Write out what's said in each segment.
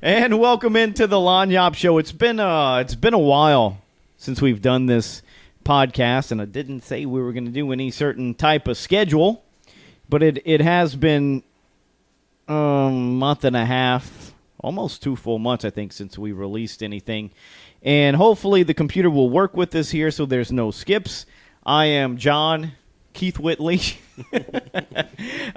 And welcome into the Lagniappe Show. It's been a while since we've done this podcast, and I didn't say we were going to do any certain type of schedule, but it has been a month and a half, almost 2 full months, I think, since we released anything. And hopefully the computer will work with this here so there's no skips. I am John Keith Whitley.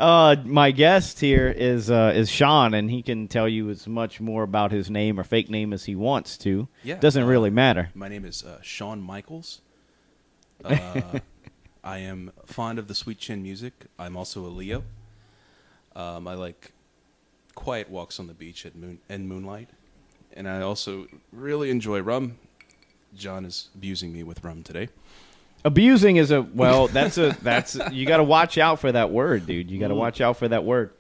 My guest here is Sean, and he can tell you as much more about his name or fake name as he wants to. Yeah, doesn't really matter. My name is Shawn Michaels. I am fond of the sweet chin music. I'm also a Leo. I like quiet walks on the beach at moonlight, and I also really enjoy rum. John is abusing me with rum today. Abusing is that's you got to watch out for that word, dude. You got to watch out for that word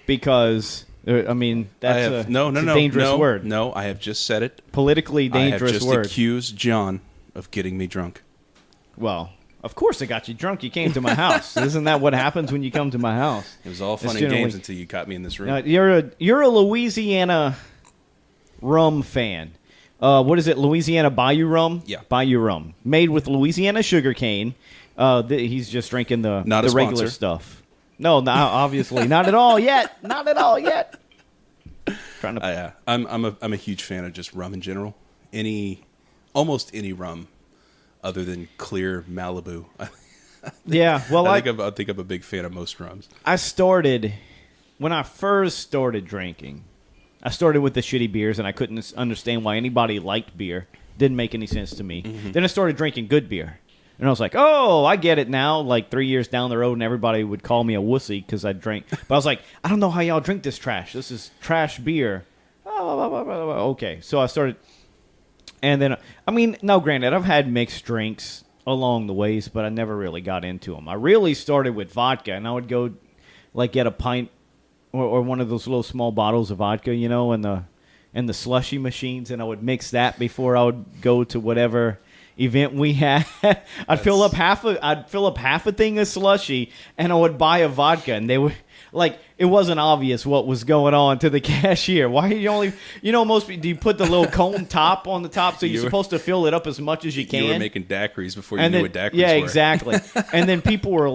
because that's a dangerous word. No, I have just said it. Politically dangerous word. I have just accused John of getting me drunk. Well, of course I got you drunk. You came to my house. Isn't that what happens when you come to my house? It was all fun and games until you caught me in this room. You're a Louisiana rum fan. What is it? Louisiana Bayou rum? Yeah. Bayou rum. Made with Louisiana sugar cane. He's just drinking the regular stuff. No, obviously. Not at all yet. Not at all yet. I'm a huge fan of just rum in general. Almost any rum other than clear Malibu. Yeah. Well, I think I'm a big fan of most rums. When I first started drinking, I started with the shitty beers, and I couldn't understand why anybody liked beer. Didn't make any sense to me. Mm-hmm. Then I started drinking good beer. And I was like, oh, I get it now. Like 3 years down the road, and everybody would call me a wussy because I drank. But I was like, I don't know how y'all drink this trash. This is trash beer. Oh, okay. So I started. And then, no, granted, I've had mixed drinks along the ways, but I never really got into them. I really started with vodka, and I would go get a pint or one of those little small bottles of vodka, and the slushy machines, and I would mix that before I would go to whatever event we had. I'd fill up half a thing of slushy, and I would buy a vodka, and they would it wasn't obvious what was going on to the cashier. Why are you only most do you put the little cone top on the top so you're supposed to fill it up as much as you can? You were making daiquiris before you knew what daiquiris were. Yeah, exactly. And then people were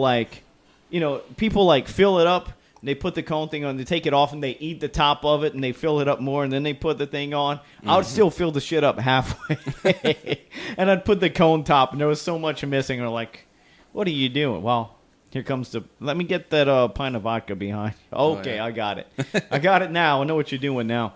people fill it up. They put the cone thing on, they take it off, and they eat the top of it, and they fill it up more, and then they put the thing on. Mm-hmm. I would still fill the shit up halfway. And I'd put the cone top, and there was so much missing. And they're like, what are you doing? Well, here comes let me get that pint of vodka behind. Okay, oh, yeah. I got it. I got it now. I know what you're doing now.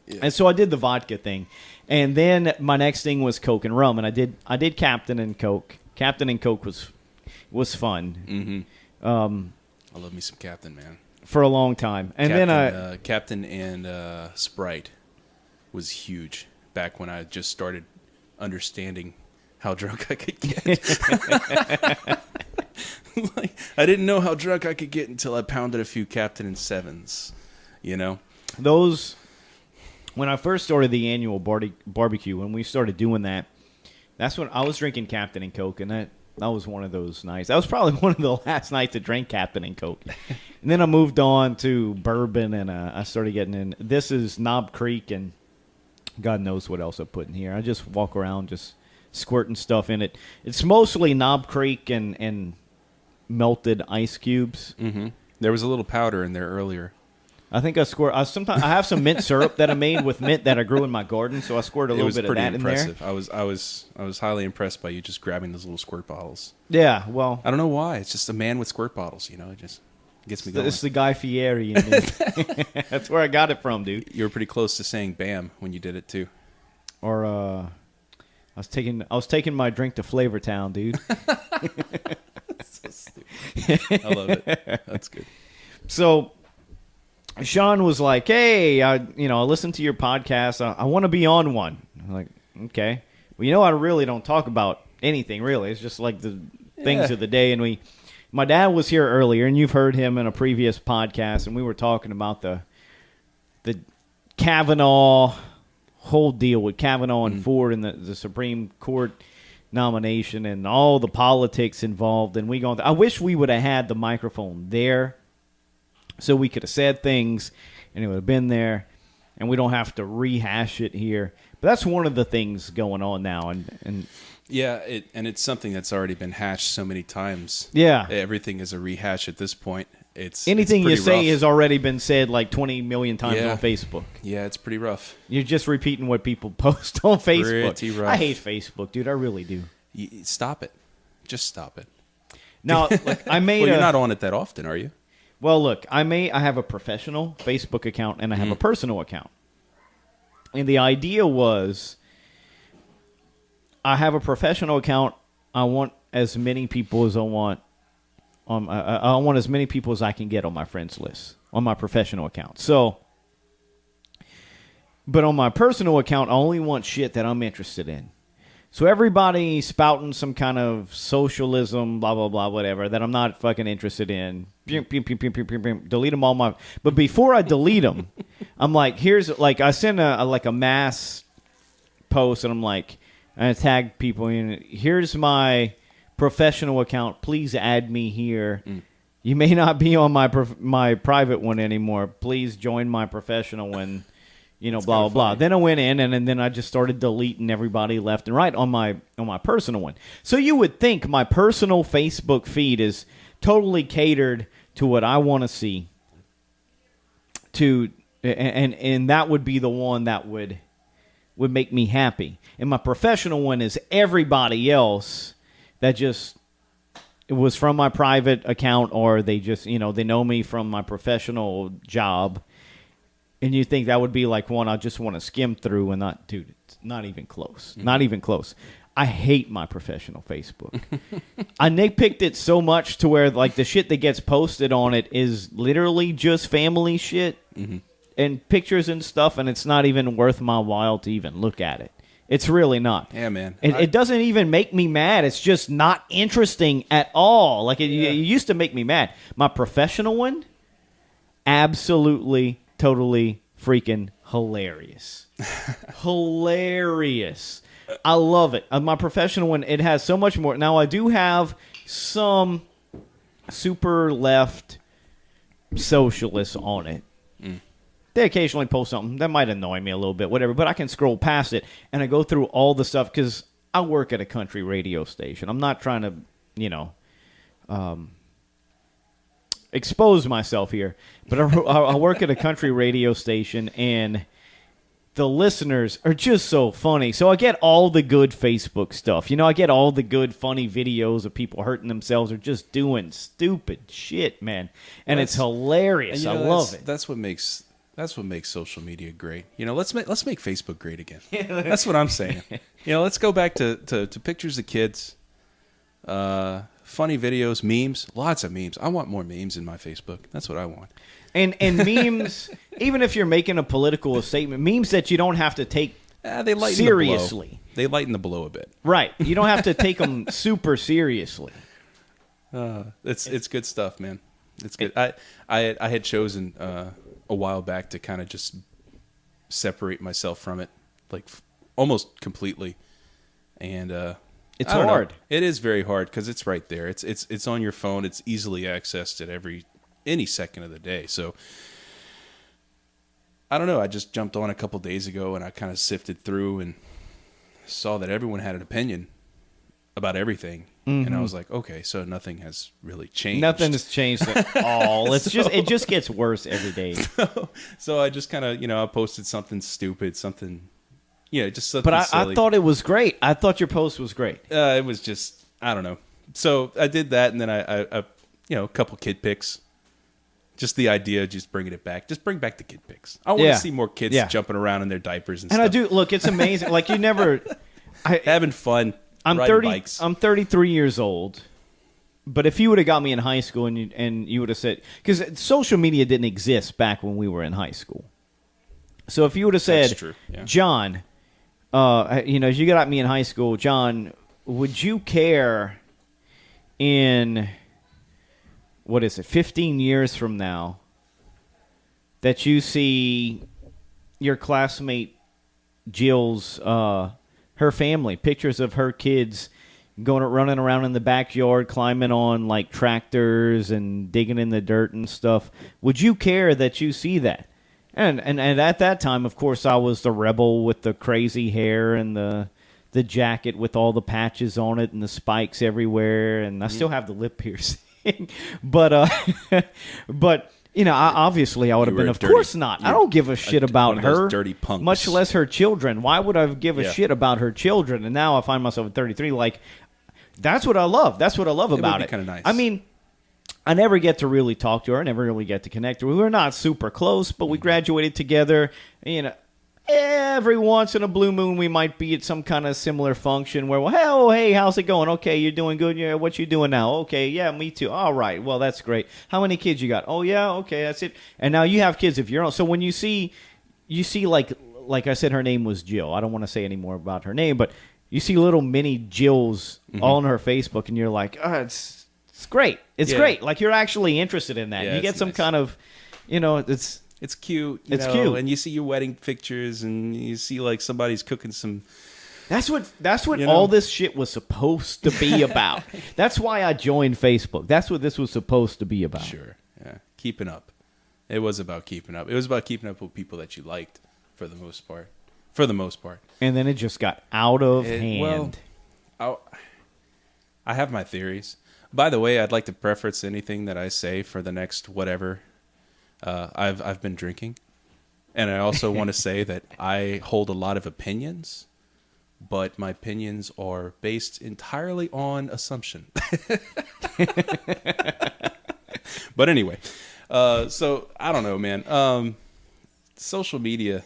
Yeah. And so I did the vodka thing. And then my next thing was Coke and rum, and I did Captain and Coke. Captain and Coke was fun. Mm-hmm. I love me some Captain, man. For a long time. And then Captain and Sprite was huge back when I just started understanding how drunk I could get. I didn't know how drunk I could get until I pounded a few Captain and Sevens, Those, when I first started the annual barbecue, when we started doing that, that's when I was drinking Captain and Coke, and that was one of those nights. That was probably one of the last nights to drink Captain and Coke. And then I moved on to bourbon, and I started getting in. This is Knob Creek, and God knows what else I put in here. I just walk around just squirting stuff in it. It's mostly Knob Creek and melted ice cubes. Mm-hmm. There was a little powder in there earlier. I think I squirt. Sometimes I have some mint syrup that I made with mint that I grew in my garden, so I squirt a little bit of that impressive. in there. I was highly impressed by you just grabbing those little squirt bottles. Yeah, well, I don't know why. It's just a man with squirt bottles. It just gets me going. It's the Guy Fieri in me. That's where I got it from, dude. You were pretty close to saying "bam" when you did it too. Or I was taking my drink to Flavor Town, dude. So stupid. I love it. That's good. So Sean was like, hey, I listened to your podcast. I want to be on one. I'm like, okay. Well, I really don't talk about anything, really. It's just like the things of the day. And my dad was here earlier, and you've heard him in a previous podcast, and we were talking about the Kavanaugh whole deal with Kavanaugh and Ford and the Supreme Court nomination and all the politics involved. And I wish we would have had the microphone there So we could have said things, and it would have been there, and we don't have to rehash it here. But that's one of the things going on now, and Yeah, it's something that's already been hashed so many times. yeah, Everything is a rehash at this point. anything it's you pretty say rough. has already been said like 20 million times Yeah. on Facebook. Yeah, it's pretty rough. You're just repeating what people post on Facebook. Pretty rough. I hate Facebook, dude. I really do. Stop it. Just stop it. Now, look, I made Well, you're not on it that often, are you? Well, look, I have a professional Facebook account and I have a personal account. And the idea was I have a professional account. I want as many people as I want. I want as many people as I can get on my friends list on my professional account. So, but on my personal account, I only want shit that I'm interested in. So everybody spouting some kind of socialism, blah, blah, blah, whatever, that I'm not fucking interested in. Delete them all. But before I delete them, I'm like, I send a mass post, and I'm like, I tag people in. Here's my professional account. Please add me here. You may not be on my private one anymore. Please join my professional one. Blah, blah, blah. Then I went in, and then I just started deleting everybody left and right on my personal one. So you would think my personal Facebook feed is totally catered to what I want to see. And that would be the one that would make me happy. And my professional one is everybody else that just it was from my private account, or they just they know me from my professional job. And you think that would be like one I just want to skim through and not, dude, it's not even close. Mm-hmm. Not even close. I hate my professional Facebook. I nitpicked it so much to where like the shit that gets posted on it is literally just family shit and pictures and stuff, and it's not even worth my while to even look at it. It's really not. Yeah, man. It doesn't even make me mad. It's just not interesting at all. Like it used to make me mad. My professional one, absolutely totally freaking hilarious. Hilarious. I love it. My professional one, it has so much more. Now, I do have some super left socialists on it. They occasionally post something that might annoy me a little bit, whatever, but I can scroll past it, and I go through all the stuff because I work at a country radio station. I'm not trying to, expose myself here, but I work at a country radio station, and the listeners are just so funny. So I get all the good Facebook stuff. I get all the good funny videos of people hurting themselves or just doing stupid shit, man. And it's hilarious. I love it. That's what makes social media great. Let's make Facebook great again. That's what I'm saying. Let's go back to pictures of kids. Funny videos, memes, lots of memes. I want more memes in my Facebook. That's what I want. And memes, even if you're making a political statement, memes that you don't have to take seriously. They lighten the blow a bit. Right. You don't have to take them super seriously. It's good stuff, man. It's good. I had chosen a while back to kind of just separate myself from it, like almost completely, and it's hard. It is very hard because it's right there. It's on your phone. It's easily accessed at any second of the day. So I don't know. I just jumped on a couple days ago and I kind of sifted through and saw that everyone had an opinion about everything. Mm-hmm. And I was like, okay, so nothing has really changed. Nothing has changed at all. It just gets worse every day. So I just kind of, I posted something stupid, something. Yeah, just something But silly. I thought it was great. I thought your post was great. It was just, I don't know. So I did that, and then I a couple kid pics. Just the idea of just bringing it back. Just bring back the kid pics. I want to see more kids jumping around in their diapers and stuff. And I do. Look, it's amazing. Like, you never... having fun, riding bikes. I'm 33 years old. But if you would have got me in high school and you would have said... Because social media didn't exist back when we were in high school. So if you would have said, that's true. Yeah. John... as you got me in high school, John, would you care in, 15 years from now, that you see your classmate Jill's, her family, pictures of her kids running around in the backyard, climbing on like tractors and digging in the dirt and stuff. Would you care that you see that? And at that time, of course, I was the rebel with the crazy hair and the jacket with all the patches on it and the spikes everywhere, and I still have the lip piercing. but obviously I would have been, of course not. I don't give a shit about her, dirty punks. much less her children. Why would I give a shit about her children? And now I find myself at 33, like, that's what I love. That's what I love about it. Kind of nice. I mean, I never get to really talk to her. I never really get to connect to her. We're not super close, but we graduated together. Every once in a blue moon, we might be at some kind of similar function where, hey, how's it going? Okay, you're doing good. Yeah, what you doing now? Okay, yeah, me too. All right, well, that's great. How many kids you got? Oh, yeah, okay, that's it. And now you have kids of your own. So when you see like I said, her name was Jill. I don't want to say any more about her name, but you see little mini Jills all on her Facebook, and you're like, oh, it's great. It's great. Like, you're actually interested in that. Yeah, you get some kind of, It's cute. It's cute. And you see your wedding pictures, and you see like somebody's cooking some. That's what all this shit was supposed to be about. That's why I joined Facebook. That's what this was supposed to be about. Sure. Yeah. Keeping up. It was about keeping up. It was about keeping up with people that you liked for the most part. And then it just got out of hand. Well, I have my theories. By the way, I'd like to preface anything that I say for the next whatever. I've been drinking, and I also want to say that I hold a lot of opinions, but my opinions are based entirely on assumption. But anyway, so I don't know, man. Social media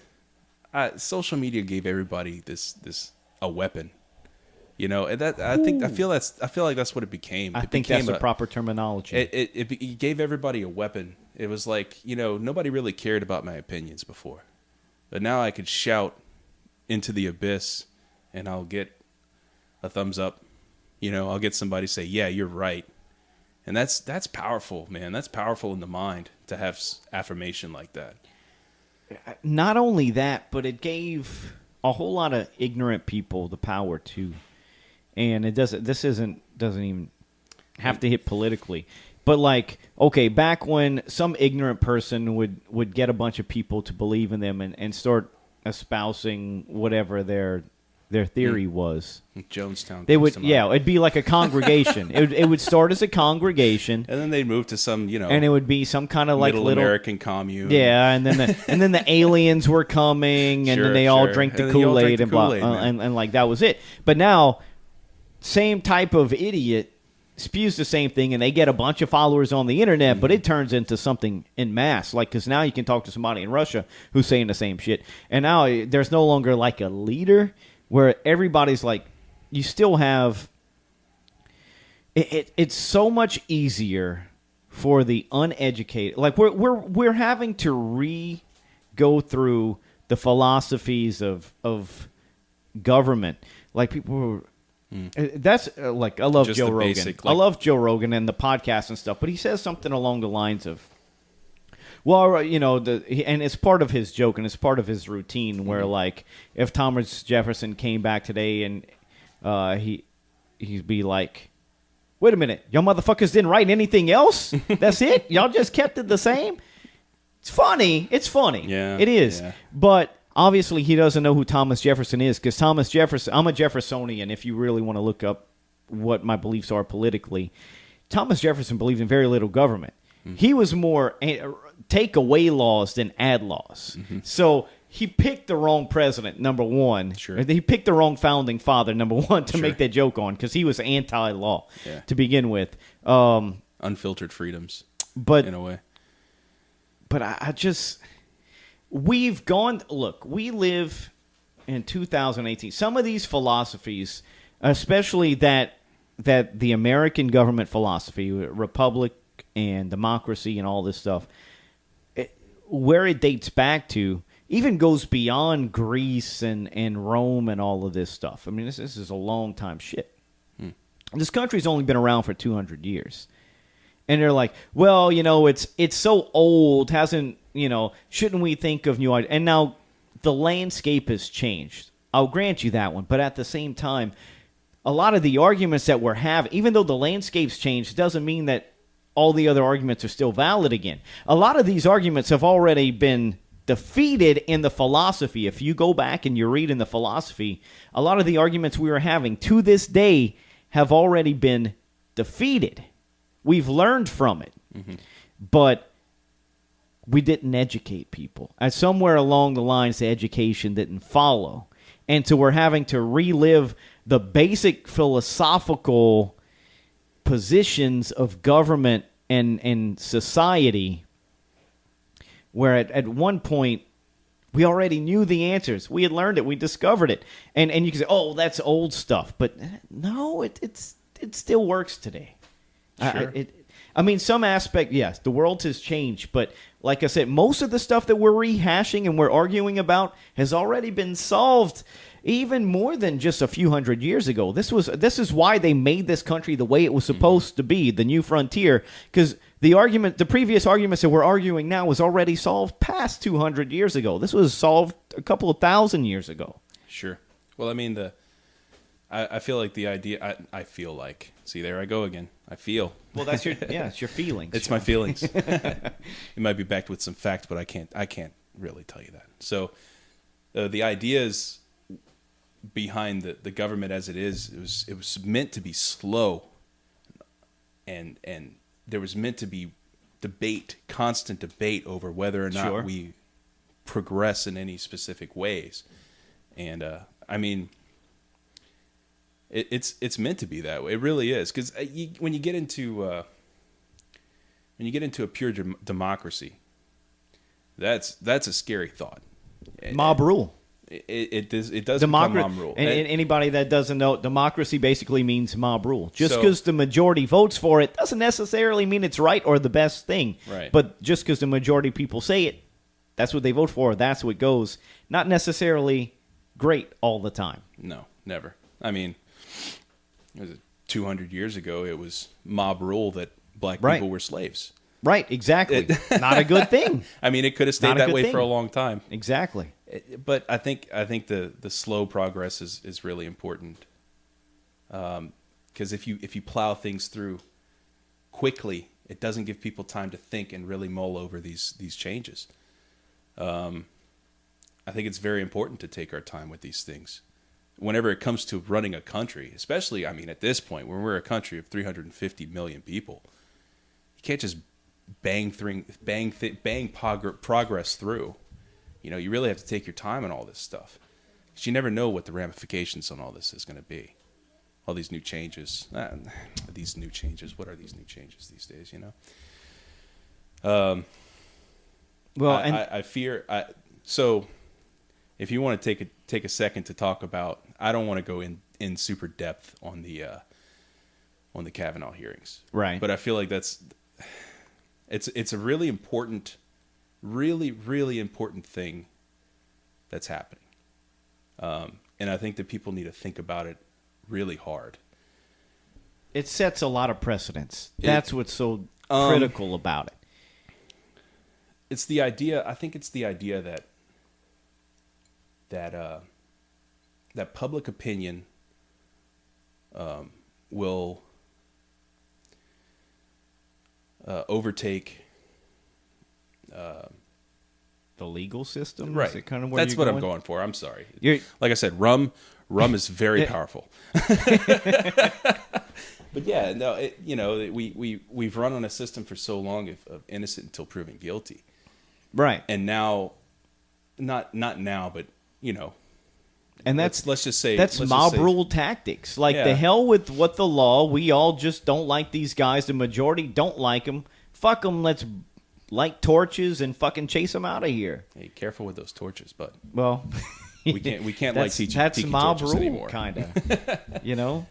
gave everybody this a weapon. And that I feel like that's what it became. I think that's the proper terminology. It gave everybody a weapon. It was like, nobody really cared about my opinions before, but now I could shout into the abyss, and I'll get a thumbs up. I'll get somebody say, "Yeah, you're right," and that's powerful, man. That's powerful in the mind to have affirmation like that. Not only that, but it gave a whole lot of ignorant people the power too. And it doesn't even have to hit politically. But like, okay, back when some ignorant person would get a bunch of people to believe in them and start espousing whatever their theory was. Jonestown. It'd be like a congregation. it would start as a congregation, and then they'd move to some, and it would be some kind of like little American commune. Yeah, and then the aliens were coming, and then they all drank the Kool-Aid and blah, and like that was it. But now, same type of idiot spews the same thing, and they get a bunch of followers on the internet, but it turns into something en masse. Like, because now you can talk to somebody in Russia who's saying the same shit, and now there's no longer like a leader where everybody's like, you still have. It's so much easier for the uneducated. Like we're having to go through the philosophies of government. Like people who. That's like I love Just Joe the Rogan. basic, I love Joe Rogan and the podcast and stuff, but he says something along the lines of, well, and it's part of his joke and it's part of his routine where like if Thomas Jefferson came back today and he'd be like, wait a minute, y'all motherfuckers didn't write anything else? That's it? Y'all just kept it the same? It's funny. Yeah, it is. Yeah. But obviously, he doesn't know who Thomas Jefferson is because Thomas Jefferson, I'm a Jeffersonian if you really want to look up what my beliefs are politically. Thomas Jefferson believed in very little government. Mm-hmm. He was more take away laws than add laws. Mm-hmm. So he picked the wrong president, number one. Sure. He picked the wrong founding father, number one, to make that joke on because he was anti-law to begin with. Unfiltered freedoms, in a way. But I just... We've gone... Look, we live in 2018. Some of these philosophies, especially that the American government philosophy, republic and democracy and all this stuff, where it dates back to, even goes beyond Greece and Rome and all of this stuff. I mean, this is a long time shit. This country's only been around for 200 years. And they're like, well, it's so old, shouldn't we think of new ideas? And now the landscape has changed. I'll grant you that one. But at the same time, a lot of the arguments that we're having, even though the landscape's changed, doesn't mean that all the other arguments are still valid again. A lot of these arguments have already been defeated in the philosophy. If you go back and you read in the philosophy, a lot of the arguments we were having to this day have already been defeated. We've learned from it. Mm-hmm. But we didn't educate people. And somewhere along the lines, the education didn't follow. And so we're having to relive the basic philosophical positions of government and society, where at one point we already knew the answers. We had learned it. We discovered it. And you can say, oh, that's old stuff. But no, it still works today. Sure. I mean, some aspect, yes, the world has changed. But like I said, most of the stuff that we're rehashing and we're arguing about has already been solved even more than just a few hundred years ago. This is why they made this country the way it was supposed to be, the new frontier, because the previous arguments that we're arguing now was already solved past 200 years ago. This was solved a couple of thousand years ago. Sure. Well, I mean, I feel like the idea. I feel like. See, there I go again. I feel. Well, that's it's your feelings. It's my feelings. It might be backed with some facts, but I can't really tell you that. So, the ideas behind the government as it is, it was meant to be slow, and there was meant to be constant debate over whether or not we progress in any specific ways. And I mean, it's meant to be that way. It really is, because when you get into a pure democracy, that's a scary thought. Mob rule. It does become mob rule. And anybody that doesn't know, democracy basically means mob rule. Just because the majority votes for it doesn't necessarily mean it's right or the best thing. Right. But just because the majority of people say it, that's what they vote for. That's what goes. Not necessarily great all the time. No, never. I mean, 200 years ago, it was mob rule that black people were slaves. Right, exactly. Not a good thing. I mean, it could have stayed that way for a long time. Exactly. But I think the slow progress is really important, because if you plow things through quickly, it doesn't give people time to think and really mull over these changes. I think it's very important to take our time with these things. Whenever it comes to running a country, especially, I mean, at this point, when we're a country of 350 million people, you can't just bang progress through. You know, you really have to take your time on all this stuff, because you never know what the ramifications on all this is going to be. All these new changes. What are these new changes these days? You know. Well, I fear. So, if you want to take a second to talk about, I don't want to go in super depth on the Kavanaugh hearings, right? But I feel like it's a really important, really important thing that's happening, and I think that people need to think about it really hard. It sets a lot of precedents. That's what's so critical about it. It's the idea. I think it's the idea that public opinion will overtake the legal system. Right. Is it kind of where that's you're what going? I'm going for. I'm sorry. Like I said, rum is very powerful. But yeah, no, we've run on a system for so long of innocent until proven guilty. Right. And now, not now, but and let's just say mob rule tactics. Like, the hell with what the law. We all just don't like these guys. The majority don't like them. Fuck them. Let's light torches and fucking chase them out of here. Hey, careful with those torches, bud. Well, we can't light tiki that's mob torches rule anymore. Kind of. No.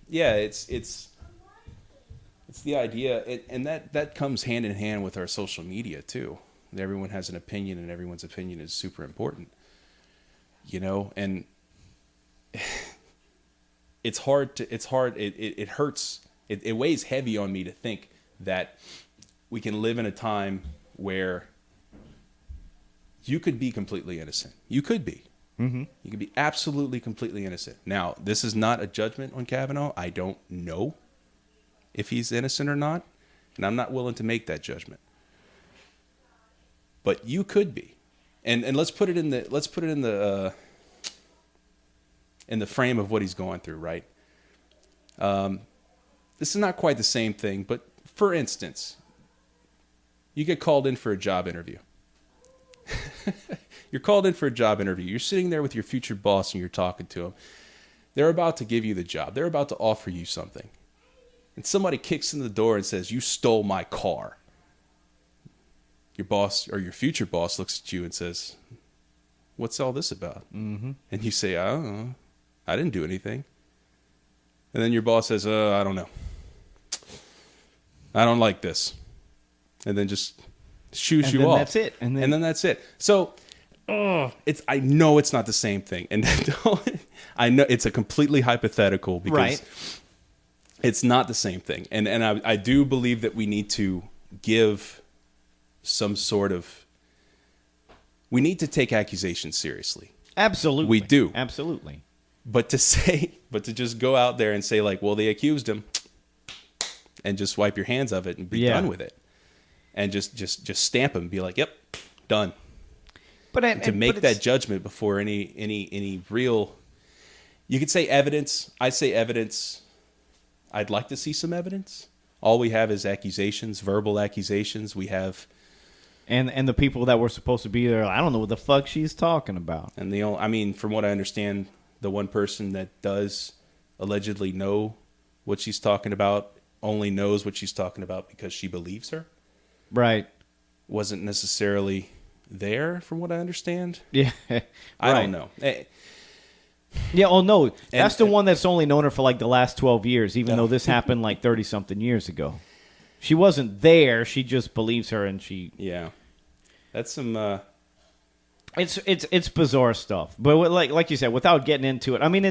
Yeah. It's the idea, and that comes hand in hand with our social media too. Everyone has an opinion, and everyone's opinion is super important. And it's hard. It hurts. It weighs heavy on me to think that we can live in a time where you could be completely innocent. You could be. Mm-hmm. You could be absolutely, completely innocent. Now, this is not a judgment on Kavanaugh. I don't know if he's innocent or not, and I'm not willing to make that judgment. But you could be, and let's put it in the frame of what he's going through, right? This is not quite the same thing, but for instance, you get called in for a job interview. You're called in for a job interview. You're sitting there with your future boss and you're talking to him. They're about to give you the job. They're about to offer you something. And somebody kicks in the door and says, "You stole my car." Your boss or your future boss looks at you and says, "What's all this about?" Mm-hmm. And you say, "I don't know. I didn't do anything." And then your boss says, "I don't know. I don't like this." And then just shoos you off. That's it. And then that's it. So I know it's not the same thing. And I know it's a completely hypothetical because right. It's not the same thing. And I do believe that we need to give some sort of, we need to take accusations seriously. Absolutely. We do. Absolutely. But to just go out there and say like, well, they accused him, and just wipe your hands of it and be done with it. And just stamp him and be like, yep, done. But to make that judgment before any real, you could say evidence. I'd say evidence. I'd like to see some evidence. All we have is accusations, verbal accusations. We have, and the people that were supposed to be there, I don't know what the fuck she's talking about. And from what I understand, the one person that does allegedly know what she's talking about only knows what she's talking about because she believes her. Right. Wasn't necessarily there, from what I understand. Yeah. I don't know. Yeah, oh no. That's the one that's only known her for like the last 12 years, even though this happened like 30-something years ago. She wasn't there. She just believes her, and she... Yeah. That's some... It's bizarre stuff. But like you said, without getting into it, I mean,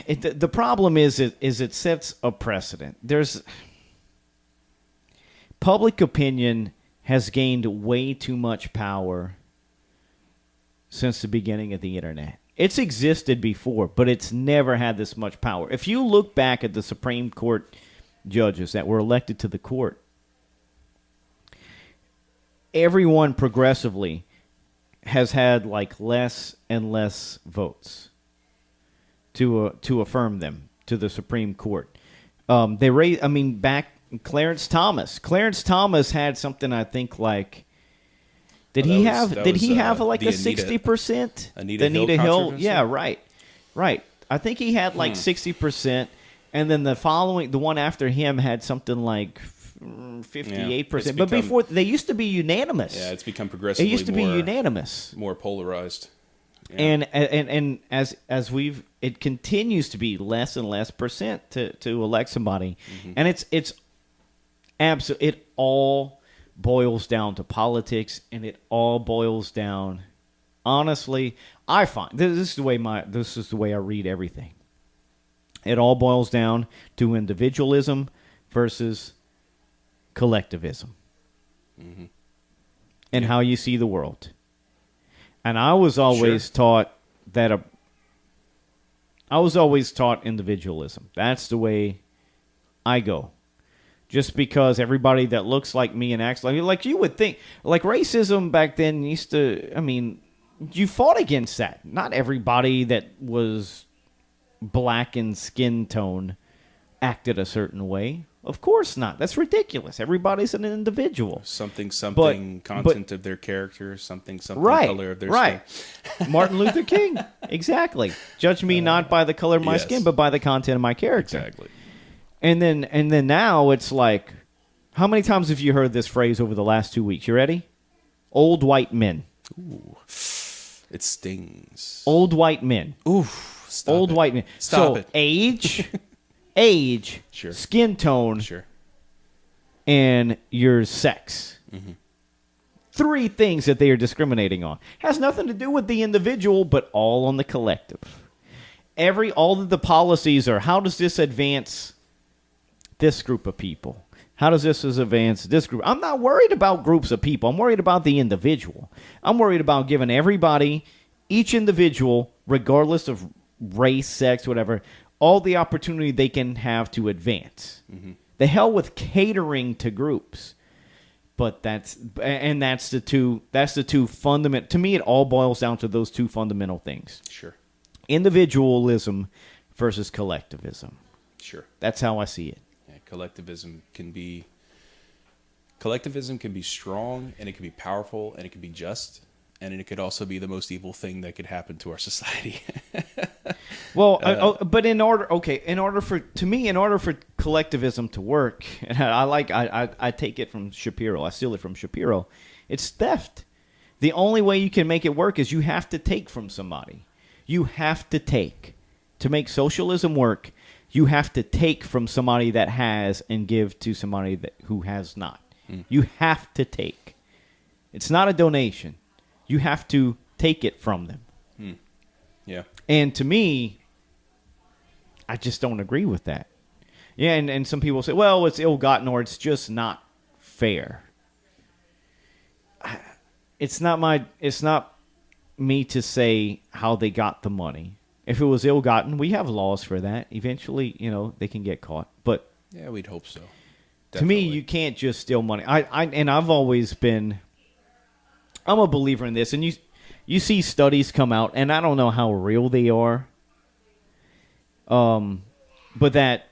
the problem is it sets a precedent. There's... Public opinion has gained way too much power since the beginning of the internet. It's existed before, but it's never had this much power. If you look back at the Supreme Court judges that were elected to the court, everyone progressively has had like less and less votes to affirm them to the Supreme Court. They raised, back Clarence Thomas had something, I think, like, did he have like a 60%? Anita Hill? Yeah, right. I think he had like 60%, and then the one after him had something like 58%. Yeah, but before, they used to be unanimous. Yeah, it's become progressively. It used to be unanimous, more polarized. Yeah. And as it continues to be less and less percent to elect somebody, and it's absolutely, it all boils down to politics, and it all boils down, honestly, I find this is the way I read everything. It all boils down to individualism versus collectivism, and how you see the world. And I was always taught individualism. That's the way I go. Just because everybody that looks like me and acts like you would think, like racism back then used to, you fought against that. Not everybody that was black in skin tone acted a certain way. Of course not. That's ridiculous. Everybody's an individual. Something, content of their character, something, color of their skin. Martin Luther King. Exactly. Judge me not by the color of my skin, but by the content of my character. Exactly. And then now it's like, how many times have you heard this phrase over the last 2 weeks? You ready? Old white men. Ooh. It stings. Old white men. Ooh. Stop Old it. white men. Stop it. Age, sure. Skin tone, sure, and your sex. 3 things that they are discriminating on. Has nothing to do with the individual, but all on the collective. All of the policies are, how does this advance this group of people? How does this advance this group? I'm not worried about groups of people. I'm worried about the individual. I'm worried about giving everybody each individual, regardless of race, sex, whatever, all the opportunity they can have to advance. Mm-hmm. The hell with catering to groups. But that's the two fundamental. To me, it all boils down to those two fundamental things. Sure. Individualism versus collectivism. Sure. That's how I see it. Yeah, collectivism can be strong, and it can be powerful, and it can be just, and it could also be the most evil thing that could happen to our society. Well, but in order for collectivism to work, and I take it from Shapiro. I steal it from Shapiro. It's theft. The only way you can make it work is you have to take from somebody. You have to take. To make socialism work, you have to take from somebody that has and give to somebody who has not. You have to take. It's not a donation. You have to take it from them. Yeah. And to me, I just don't agree with that. Yeah, and some people say, well, it's ill-gotten or it's just not fair. It's not me to say how they got the money. If it was ill-gotten, we have laws for that. Eventually, they can get caught. But yeah, we'd hope so. Definitely. To me, you can't just steal money. I've always been. I'm a believer in this, and you see studies come out, and I don't know how real they are. But that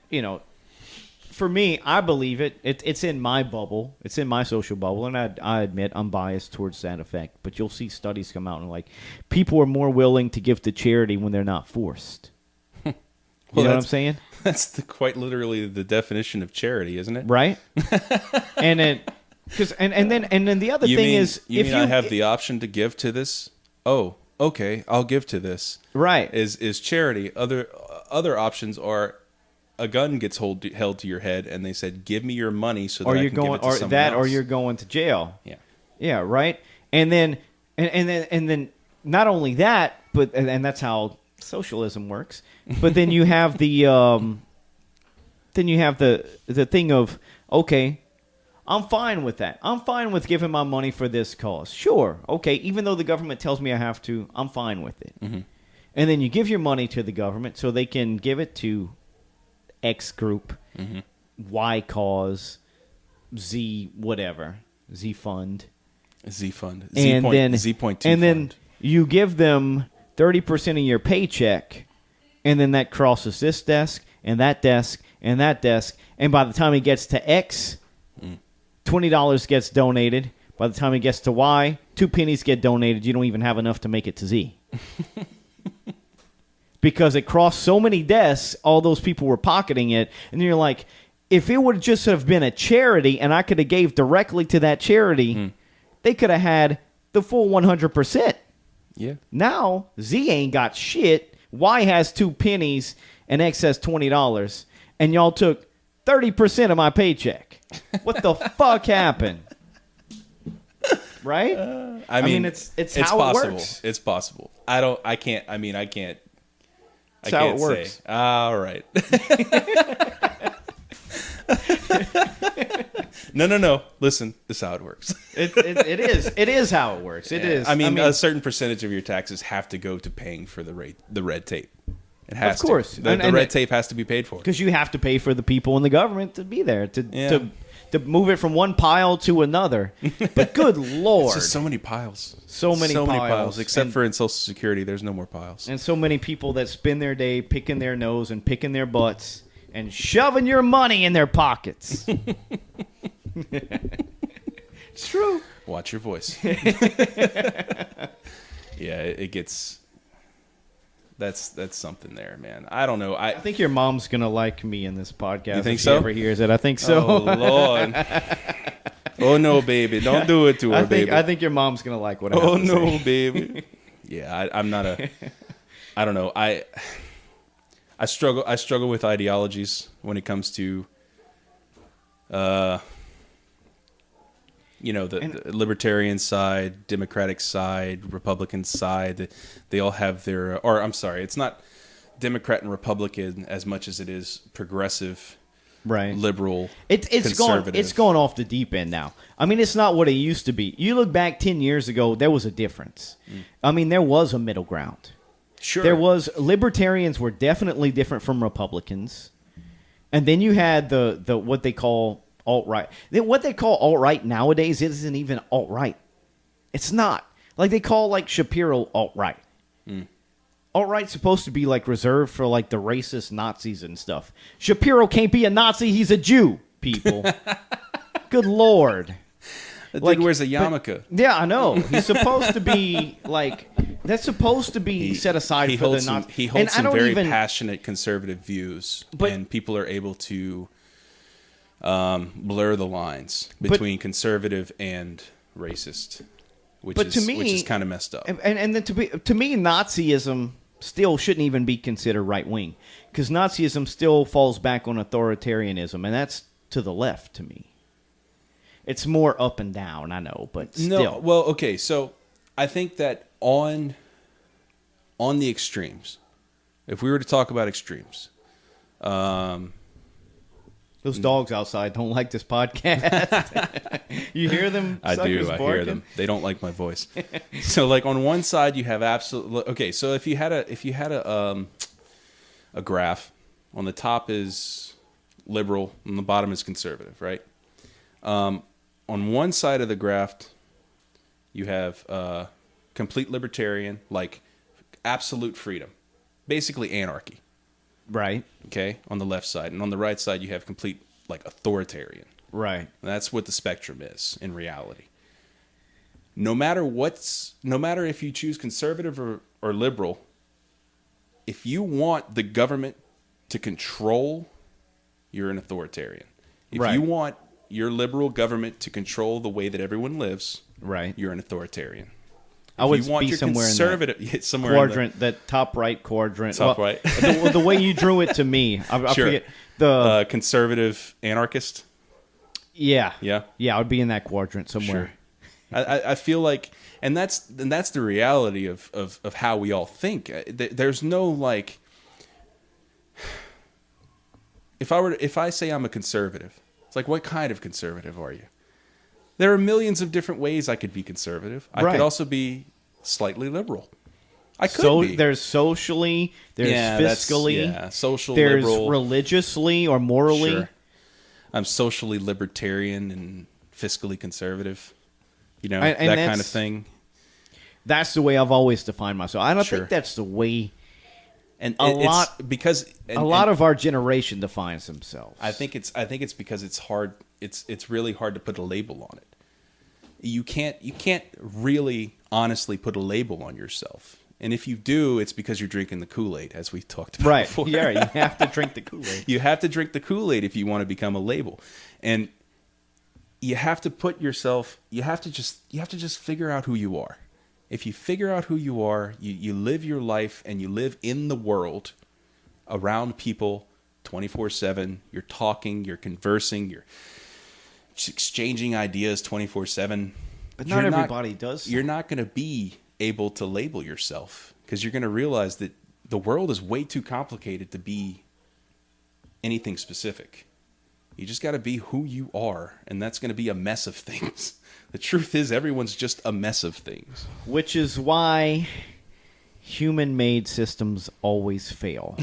for me, I believe it. It's in my bubble. It's in my social bubble, and I admit I'm biased towards that effect. But you'll see studies come out, and like people are more willing to give to charity when they're not forced. You know what I'm saying? That's quite literally the definition of charity, isn't it? Right. And then the other thing is, if I have the option to give to this, oh, okay, I'll give to this. Right. Is charity. Other options are a gun gets held to your head, and they said, "Give me your money so that I can give it to someone else." Or you're going to jail. Yeah. Yeah. Right. And then not only that, but that's how socialism works. But then you have the thing of, okay, I'm fine with that. I'm fine with giving my money for this cause. Sure. Okay. Even though the government tells me I have to, I'm fine with it. Mm-hmm. And then you give your money to the government so they can give it to X group, mm-hmm. Y cause, Z whatever, Z fund. Z.2 and then you give them 30% of your paycheck, and then that crosses this desk and that desk and that desk, and by the time he gets to X, $20 gets donated. By the time he gets to Y, 2 pennies get donated. You don't even have enough to make it to Z. Because it crossed so many desks, all those people were pocketing it, and you're like, if it would just have been a charity and I could have gave directly to that charity, they could have had the full 100%. Yeah. Now, Z ain't got shit. Y has 2 pennies and X has $20, and y'all took 30% of my paycheck. What the fuck happened? Right? I mean, it's how possible. It works. It's possible. I can't. That's how it works. Say. All right. No. Listen, this is how it works. It is. It is how it works. It is. I mean, a certain percentage of your taxes have to go to paying for the red tape. It has of course. to. The red tape has to be paid for. Because you have to pay for the people in the government to be there, to move it from one pile to another. But good Lord. It's just so many piles. So many piles. Except for in Social Security, there's no more piles. And so many people that spend their day picking their nose and picking their butts and shoving your money in their pockets. It's true. Watch your voice. Yeah, it gets... That's something there, man. I don't know. I think your mom's going to like me in this podcast. You think if so? She ever hears it. I think so. Oh, Lord. Oh, no, baby. Don't do it to her, baby. I think your mom's going to like what I have to say. Oh, no, baby. Yeah, I'm not a... I don't know. I struggle with ideologies when it comes to... the libertarian side, Democratic side, Republican side, they all have their... Or, I'm sorry, it's not Democrat and Republican as much as it is progressive liberal, It's conservative. It's gone off the deep end now. I mean, it's not what it used to be. You look back 10 years ago, there was a difference. I mean, there was a middle ground. Sure. There was libertarians were definitely different from Republicans, and then you had the what they call alt-right. What they call alt-right nowadays isn't even alt-right. It's not. Like they call like Shapiro alt-right. Alt-right's supposed to be like reserved for like the racist Nazis and stuff. Shapiro can't be a Nazi. He's a Jew, people. Good Lord. That Like, dude wears a yarmulke. Yeah, I know. He's supposed to be like that's supposed to be set aside for the Nazis. He holds some very passionate conservative views, and people are able to blur the lines between conservative and racist, which is kind of messed up. And then to me, Nazism still shouldn't even be considered right wing because Nazism still falls back on authoritarianism, and that's to the left to me. It's more up and down, I know, but still. No, well, okay, so I think that on the extremes, if we were to talk about extremes, those dogs outside don't like this podcast. You hear them? I do. Barking? I hear them. They don't like my voice. So, like on one side, you have absolute. Okay, so if you had a graph, on the top is liberal, and the bottom is conservative, right? On one side of the graph, you have complete libertarian, like absolute freedom, basically anarchy. Right. Okay, on the left side, and on the right side, you have complete like authoritarian. Right. And that's what the spectrum is in reality. No matter if you choose conservative or liberal, if you want the government to control, you're an authoritarian. If you want your liberal government to control the way that everyone lives, you're an authoritarian. I would be somewhere in somewhere quadrant, in that top right quadrant. Top right. The way you drew it to me, I forget the conservative anarchist. Yeah, I would be in that quadrant somewhere. Sure. I feel like, and that's the reality of how we all think. There's no like, if I say I'm a conservative, it's like, what kind of conservative are you? There are millions of different ways I could be conservative. I could also be slightly liberal. I could be. There's socially, there's fiscally, social, there's liberal, religiously or morally. Sure. I'm socially libertarian and fiscally conservative. You know, that kind of thing. That's the way I've always defined myself. I don't think that's the way. And a lot of our generation defines themselves. I think it's because it's hard. It's really hard to put a label on it. You can't really honestly put a label on yourself. And if you do, it's because you're drinking the Kool-Aid, as we talked about before. Yeah, you have to drink the Kool-Aid. You have to drink the Kool-Aid if you want to become a label. And you have to put yourself. You have to just figure out who you are. If you figure out who you are, you live your life and you live in the world around people 24/7. You're talking, you're conversing, you're exchanging ideas 24/7. But not everybody does. You're not going to be able to label yourself because you're going to realize that the world is way too complicated to be anything specific. You just got to be who you are, and that's going to be a mess of things. The truth is, everyone's just a mess of things. Which is why human-made systems always fail.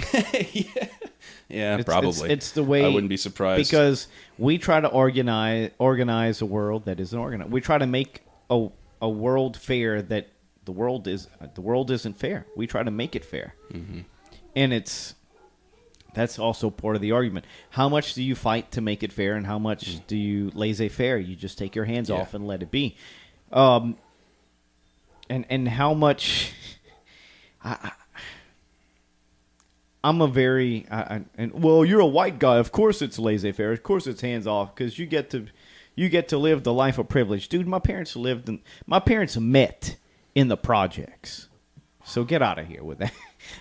Yeah, probably. It's the way. I wouldn't be surprised. Because we try to organize a world that isn't organized. We try to make a world fair that the world isn't fair. We try to make it fair. Mm-hmm. And that's also part of the argument. How much do you fight to make it fair, and how much do you laissez-faire? You just take your hands off and let it be. And how much... I'm a very... well, you're a white guy. Of course it's laissez-faire. Of course it's hands off, because you get to live the life of privilege. Dude, my parents met in the projects. So get out of here with that.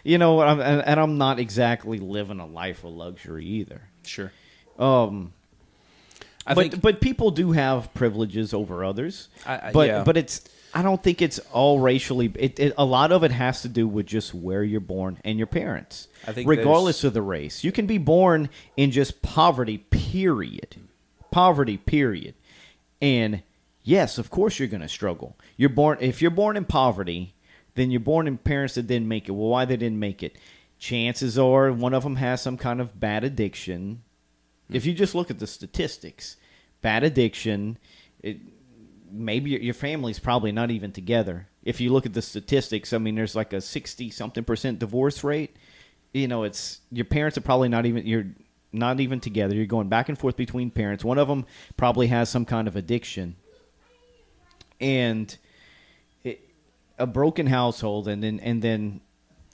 You know, and I'm not exactly living a life of luxury either. Sure. But people do have privileges over others. But it's I don't think it's all racially. A lot of it has to do with just where you're born and your parents. I think regardless of the race, you can be born in just poverty. Period. Poverty. Period. And yes, of course you're going to struggle. If you're born in poverty, then you're born in parents that didn't make it. Well, why they didn't make it? Chances are one of them has some kind of bad addiction. If you just look at the statistics, bad addiction. Maybe your family's probably not even together. If you look at the statistics, I mean, there's like a 60-something% divorce rate. It's your parents are probably you're not even together. You're going back and forth between parents. One of them probably has some kind of addiction. And a broken household, and then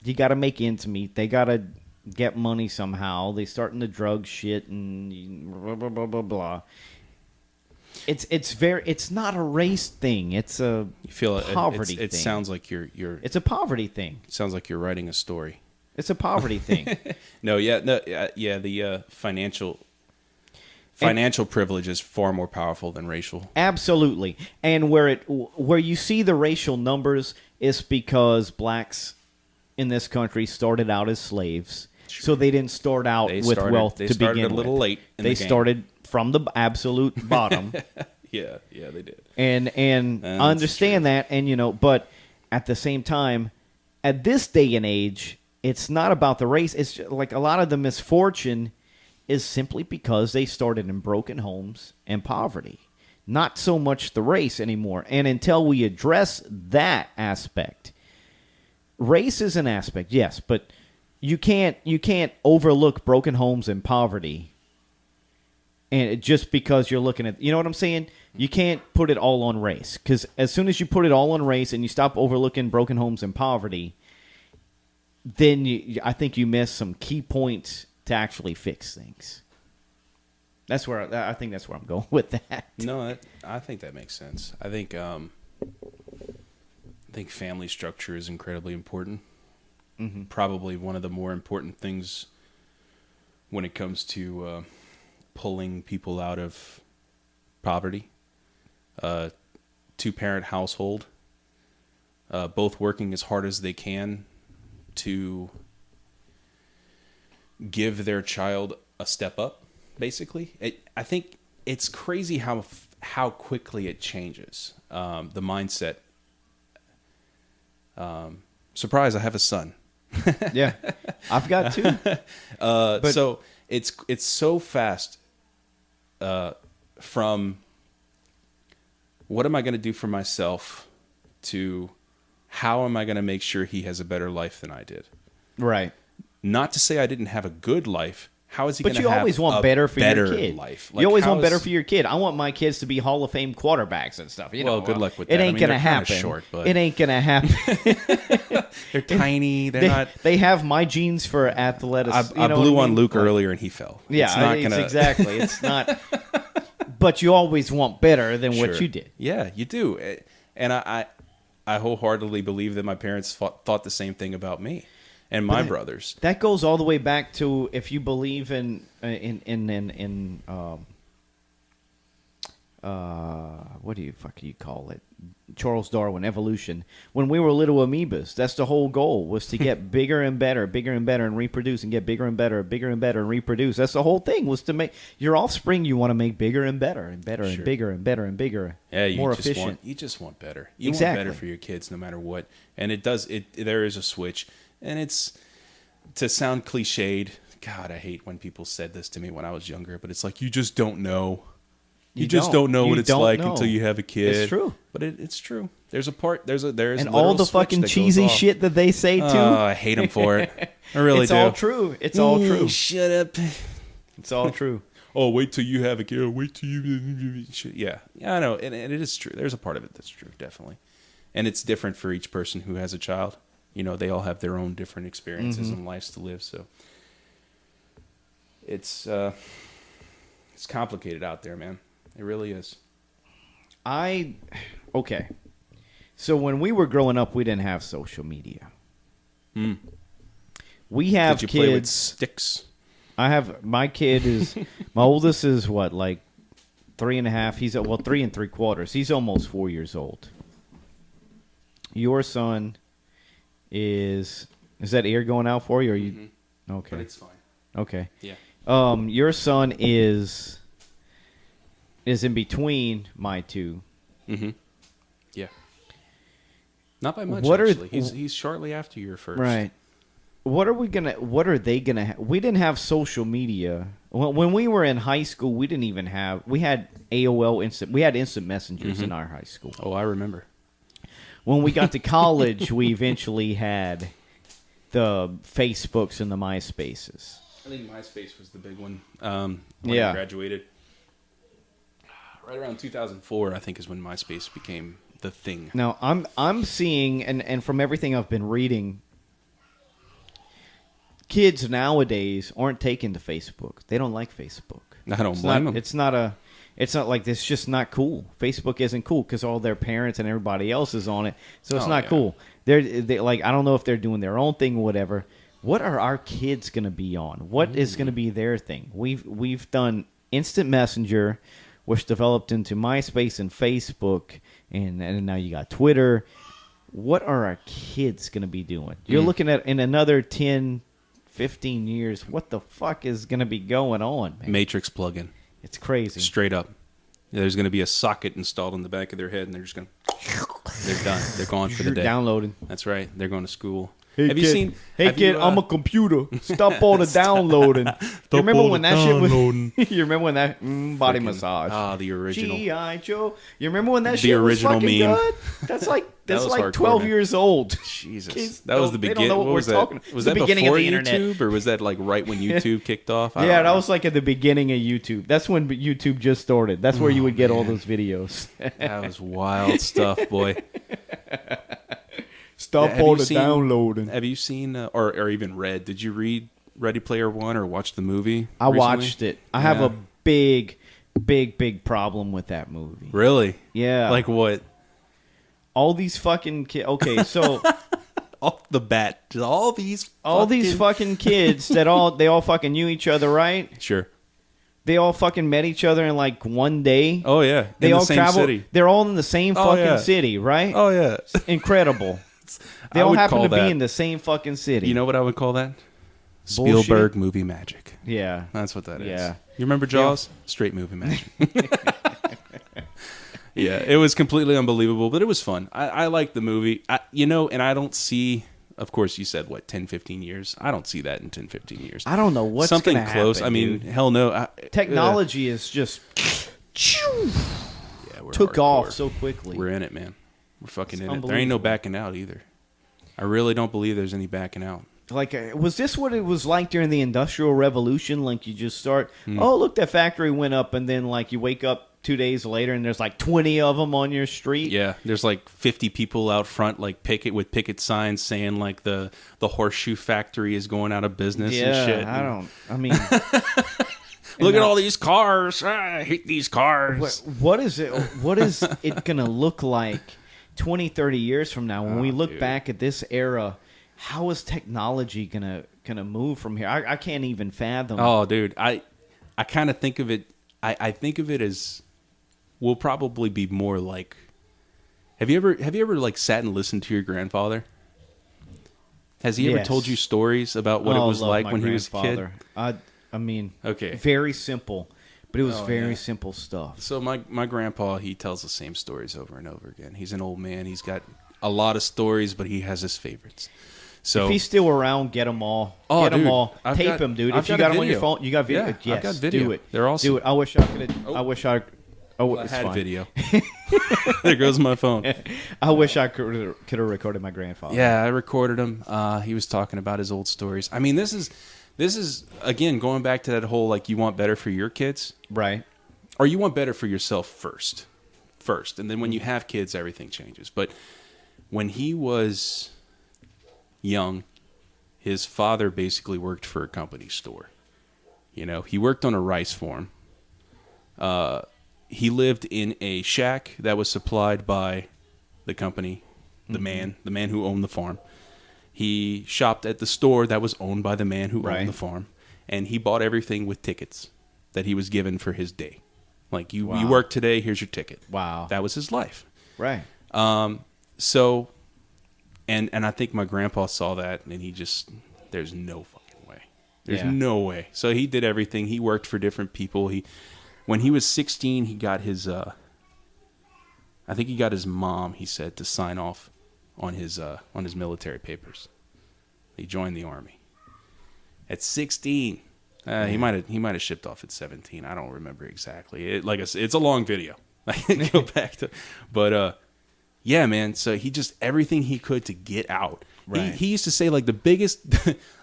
you got to make ends meet. They got to get money somehow. They start in the drug shit and blah, blah, blah, blah, blah. It's not a race thing. It's a poverty thing. It sounds like It's a poverty thing. It sounds like you're writing a story. It's a poverty thing. The financial privilege is far more powerful than racial. Absolutely. And where you see the racial numbers is because blacks in this country started out as slaves. Sure. So they didn't start out with wealth to begin with. They started a little late in the game. They started from the absolute bottom. Yeah, they did. And I understand that, and but at the same time, at this day and age, it's not about the race. It's just, like a lot of the misfortune is simply because they started in broken homes and poverty. Not so much the race anymore. And until we address that aspect, race is an aspect, yes, but you can't overlook broken homes and poverty. And just because you're looking at, you know what I'm saying? You can't put it all on race. Because as soon as you put it all on race and you stop overlooking broken homes and poverty, then I think you miss some key points to actually fix things. I think that's where I'm going with that. No, I think that makes sense. I think family structure is incredibly important. Mm-hmm. Probably one of the more important things when it comes to pulling people out of poverty. 2-parent household, both working as hard as they can to give their child a step up, basically. I think it's crazy how quickly it changes, the mindset. Surprise, I have a son. Yeah, I've got two. So it's so fast from what am I going to do for myself to how am I going to make sure he has a better life than I did? Right. Not to say I didn't have a good life. How is he going to have But you always want better for your kid. Life? You always want better for your kid. I want my kids to be Hall of Fame quarterbacks and stuff. Good luck with that. It ain't going to happen. Short, but it ain't going to happen. They're tiny. They're not. They have my genes for athleticism. I blew on Luke earlier and he fell. Yeah, exactly. It's not. But you always want better than what you did. Yeah, you do. And I wholeheartedly believe that my parents thought the same thing about me and my brothers. That goes all the way back to if you believe in what do you call it? Charles Darwin, evolution. When we were little amoebas, that's the whole goal, was to get bigger and better, and reproduce, and get bigger and better, and reproduce. That's the whole thing, was to make your offspring. You want to make bigger and better, and better, and bigger, and better, and bigger. Yeah, more efficient. You just want better. You want better for your kids, no matter what. And it does. There is a switch, and it's to sound cliched. God, I hate when people said this to me when I was younger, but it's like you just don't know. You just don't know what it's like until you have a kid. It's true, but it's true. There's a part. There's and all the fucking cheesy shit that they say too. I hate them for it. I really it's do. It's all true. It's all true. Shut up. It's all true. Oh, wait till you have a kid. Wait till you. Yeah, I know, and it is true. There's a part of it that's true, definitely, and it's different for each person who has a child. They all have their own different experiences and lives to live. So it's complicated out there, man. It really is. Okay. So when we were growing up, we didn't have social media. We have Did you kids. Play with sticks? My kid is, my oldest is what, like 3.5? He's 3 3/4. He's almost 4 years old. your son is that ear going out for you? Or you? Mm-hmm. Okay. But it's fine. Okay. Yeah. Your son is in between my two. Mm-hmm. Yeah. Not by much, What actually. He's shortly after your first. Right. What are they gonna have? We didn't have social media. When we were in high school, we didn't even have, we had AOL we had instant messengers in our high school. Oh, I remember. When we got to college, we eventually had the Facebooks and the MySpaces. I think MySpace was the big one. When Yeah. I graduated. Right around 2004, I think, is when MySpace became the thing. Now, I'm seeing, and from everything I've been reading, kids nowadays aren't taken to Facebook. They don't like Facebook. I don't blame them. It's not like this. Just not cool. Facebook isn't cool because all their parents and everybody else is on it. So it's not cool. They like, I don't know if they're doing their own thing or whatever. What are our kids going to be on? What is going to be their thing? We've done instant messenger, which developed into MySpace and Facebook, and now you got Twitter. What are our kids going to be doing? You're looking at, in another 10, 15 years, what the fuck is going to be going on, man? Matrix plug-in. It's crazy. Straight up. Yeah, there's going to be a socket installed in the back of their head, and they're just going to... They're done. They're gone for the day. Downloading. That's right. They're going to school. Hey, have kid. you seen... Hey, kid, I'm a computer. Stop all the downloading. You remember when that shit was... You remember when that... body massage. Ah, the original. G.I. Joe. You remember when that The shit was original fucking meme. good? That's like... That's was like hardcore, 12 man. years old. Jesus. Kids That was the they don't beginning. know what What we're was that? talking about. Was The that beginning before of the internet. YouTube, or was that like right when YouTube kicked off? I Yeah, don't that know. was like at the beginning of YouTube. That's when YouTube just started. That's where you would get all those videos. That was wild stuff, boy. Stop Have all you the seen- downloading. Have you seen or even read? Did you read Ready Player One or watch the movie? I recently? watched it. I have Yeah. a big problem with that movie. Really? Yeah. Like what? all these fucking kids. Okay, so Off the bat, all these fucking kids that they all fucking knew each other, right? Sure. They all fucking met each other in like one day. Oh yeah. They in all the same travel. city. They're all in the same Oh, fucking yeah. city, right? Oh yeah. Incredible. They I all would happen call to be that- in the same fucking city. You know what I would call that? Bullshit. Spielberg movie magic. Yeah. That's what that is. Yeah. You remember Jaws? Straight movie magic. Yeah, it was completely unbelievable, but it was fun. I liked the movie. And I don't see, of course, you said, 10, 15 years? I don't see that in 10, 15 years. I don't know what's Something gonna close. happen, I mean, dude. hell no. Technology is just Yeah, we're took hardcore. off so quickly. We're in it, man. We're fucking It's in it. There ain't no unbelievable. backing out either. I really don't believe there's any backing out. Like, was this what it was like during the Industrial Revolution? Like, you just start, Hmm. oh, look, that factory went up, and then, like, you wake up 2 days later, and there's, like, 20 of them on your street? Yeah, there's like 50 people out front, like picket signs saying like the horseshoe factory is going out of business and shit. I mean, Look at all these cars. I hate these cars. what is it going to look like 20, 30 years from now when we look dude. back at this era? How is technology gonna move from here? I can't even fathom. Oh, dude, I kind of think of it. I think of it as we'll probably be more like. Have you ever like sat and listened to your grandfather? Has he ever Yes. told you stories about what it was love like my when he was a kid? grandfather. I mean, Okay. very simple, but it was Oh, very yeah. simple stuff. So my grandpa, he tells the same stories over and over again. He's an old man. He's got a lot of stories, but he has his favorites. So If he's still around, get them all. Oh, Get them dude, all. I've Tape got- them, dude. I've If you got a got them on your video. phone, you got video. Yeah, I've Yes, got video. do it. They're awesome. Do it. I wish I could. I wish I. Oh, I it's had fine. video. There goes my phone. I wish I could have recorded my grandfather. Yeah, I recorded him. He was talking about his old stories. I mean, this is again going back to that whole like you want better for your kids, Right. or you want better for yourself first, and then when you have kids, everything changes. But when he was young, his father basically worked for a company store. You know, he worked on a rice farm. He lived in a shack that was supplied by the company, the man who owned the farm. He shopped at the store that was owned by the man who Right. owned the farm, and he bought everything with tickets that he was given for his day. Like you Wow. work today, here's your ticket. Wow. That was his life. Right. So And I think my grandpa saw that, and he just, there's no fucking way. There's Yeah. no way. So he did everything. He worked for different people. When he was 16, he got his, I think he got his mom, he said, to sign off on his military papers. He joined the Army. At 16. He might have shipped off at 17. I don't remember exactly. Like I said, it's a long video. I can go back to, but yeah, man. So he just everything he could to get out. Right. He used to say like the biggest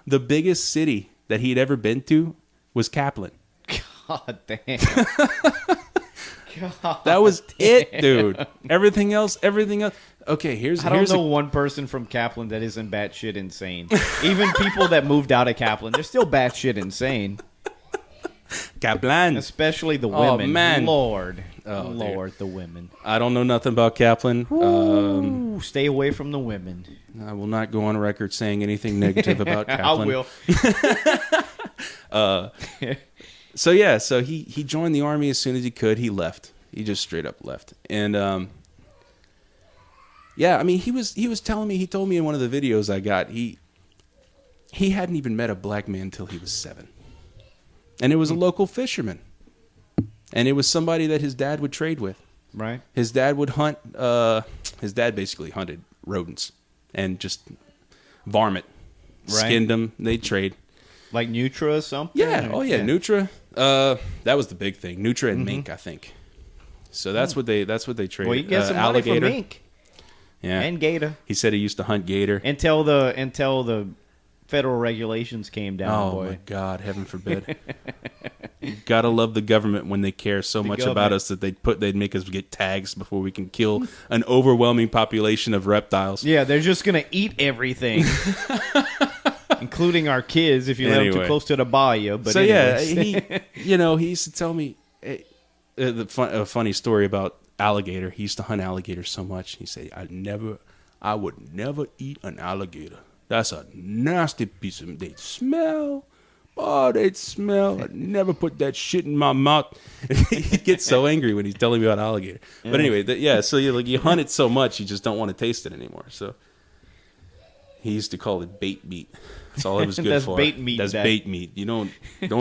the biggest city that he'd ever been to was Kaplan. God damn. That was it, dude. Everything else. Okay, I don't know one person from Kaplan that isn't batshit insane. Even people that moved out of Kaplan, they're still batshit insane. Kaplan. Especially the Oh, women. man. Lord, Dude. the women. I don't know nothing about Kaplan. Ooh, stay away from the women. I will not go on record saying anything negative about Kaplan. I will. So yeah, so he joined the Army as soon as he could. He left. He just straight up left. And yeah, I mean, he was telling me. He told me in one of the videos I got he hadn't even met a black man until he was 7, and it was a local fisherman, and it was somebody that his dad would trade with. Right. His dad would hunt. His dad basically hunted rodents and just varmint, skinned them. They'd trade. Like Nutra or something? Yeah. Oh yeah. Nutra. That was the big thing. Nutra and mink, I think. So that's what they traded. Well, you get some money for mink. Yeah. And gator. He said he used to hunt gator. Until the federal regulations came down, Oh boy. my God, heaven forbid. You gotta love the government when they care so much about us that they'd make us get tags before we can kill an overwhelming population of reptiles. Yeah, they're just gonna eat everything. Including our kids if you let them too close to the bayou. But so anyways. yeah, he used to tell me a funny story about alligator. He used to hunt alligator so much. He said, I would never eat an alligator. That's a nasty piece of. They'd smell. Oh, they'd smell. I'd never put that shit in my mouth. He gets so angry when he's telling me about alligator. Yeah. But anyway, so you hunt it so much, you just don't want to taste it anymore. So he used to call it bait meat. That's all it was good for. Bait meat. That's bait meat. You don't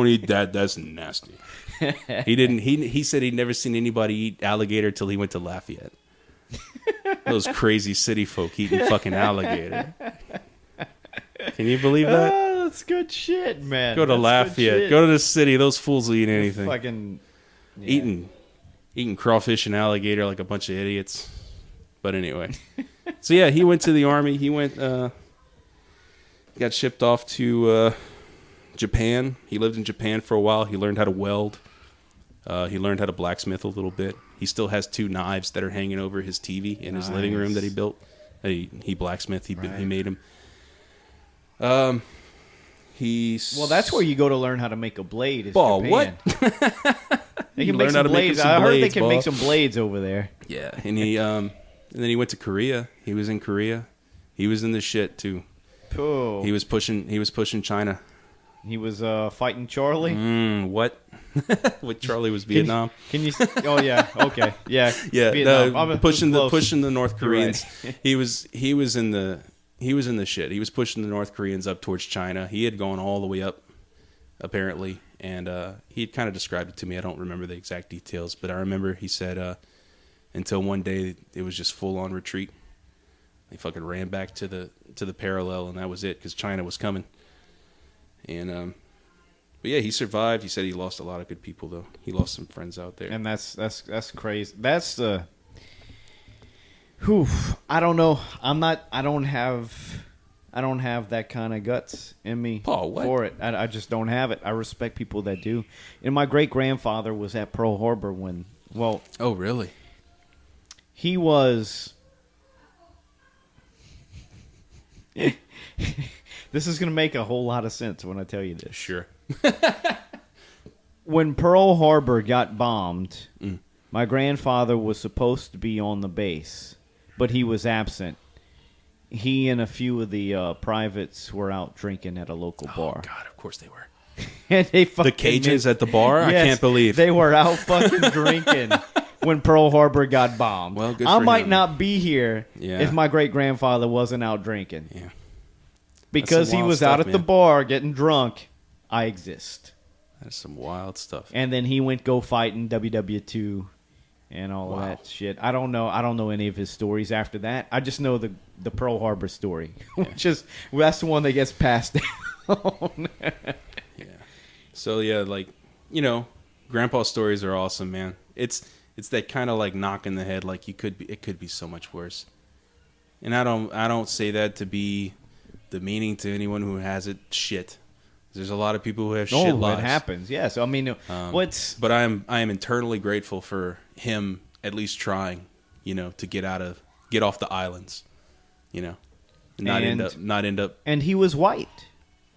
eat that. That's nasty. He said he'd never seen anybody eat alligator till he went to Lafayette. Those crazy city folk eating fucking alligator. Can you believe that? Oh, that's good shit, man. Go to Lafayette. Go to the city. Those fools will eat anything. Fucking yeah. Eating crawfish and alligator like a bunch of idiots. But anyway. So yeah, he went to the Army. He went got shipped off to Japan. He lived in Japan for a while. He learned how to weld. He learned how to blacksmith a little bit. He still has 2 knives that are hanging over his TV in his living room that he built. He blacksmithed. He made them. Well, that's where you go to learn how to make a blade. Ball, Japan. what? They can make some blades. I heard they can make some blades over there. Yeah, and and then he went to Korea. He was in Korea. He was in the shit too. Cool. He was pushing China. He was fighting Charlie. What? What Charlie was Vietnam? Can you? Oh yeah. Okay. Yeah. Yeah. Vietnam. Pushing the North Koreans. Right. He was in the shit. He was pushing the North Koreans up towards China. He had gone all the way up, apparently, and he had kind of described it to me. I don't remember the exact details, but I remember he said until one day it was just full on retreat. They fucking ran back to the parallel, and that was it because China was coming. And but yeah, he survived. He said he lost a lot of good people though. He lost some friends out there. And that's crazy. That's the. Whew, I don't know. I don't have that kind of guts in me for it. I just don't have it. I respect people that do. And my great grandfather was at Pearl Harbor when. Well. Oh really? He was. This is going to make a whole lot of sense when I tell you this. Sure. When Pearl Harbor got bombed, my grandfather was supposed to be on the base, but he was absent. He and a few of the privates were out drinking at a local bar. Oh, God, of course they were. And they fucking the Cajuns at the bar? Yes, I can't believe. They were out fucking drinking. when Pearl Harbor got bombed. Well, good I for might him. not be here Yeah. if my great-grandfather wasn't out drinking. Yeah. Because some he wild was stuff, out at the man. bar getting drunk, I exist. That's some wild stuff. And then he went go fight in WW2 and all of Wow. that shit. I don't know any of his stories after that. I just know the Pearl Harbor story, which is that's the one that gets passed down. Yeah. So yeah, like, you know, grandpa stories are awesome, man. It's that kind of like knock in the head, like it could be so much worse. And I don't say that to be demeaning to anyone who has it shit. There's a lot of people who have shit lives. It happens. Yes. I mean, But I am internally grateful for him at least trying, you know, to get off the islands, you know, and not end up. And he was white.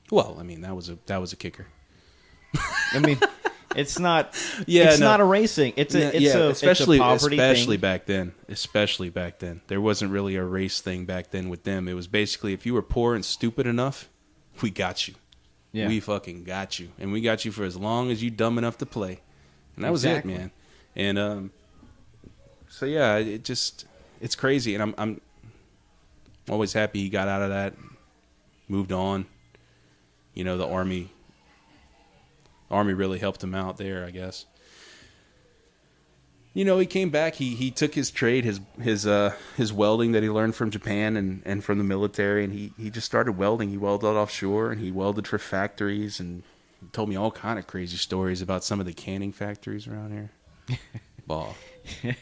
Well, I mean, that was a kicker. I mean, it's not. Yeah, it's no. not a racing. It's a especially poverty thing. back then. Especially back then, there wasn't really a race thing back then with them. It was basically if you were poor and stupid enough, we got you. Yeah. We fucking got you, and we got you for as long as you dumb enough to play, and that was it, man. And so yeah, it's crazy, and I'm always happy he got out of that, moved on. You know, the army really helped him out there, I guess. You know, he came back. He took his trade, his welding that he learned from Japan and from the military, and he just started welding. He welded offshore, and he welded for factories, and told me all kind of crazy stories about some of the canning factories around here. Ball.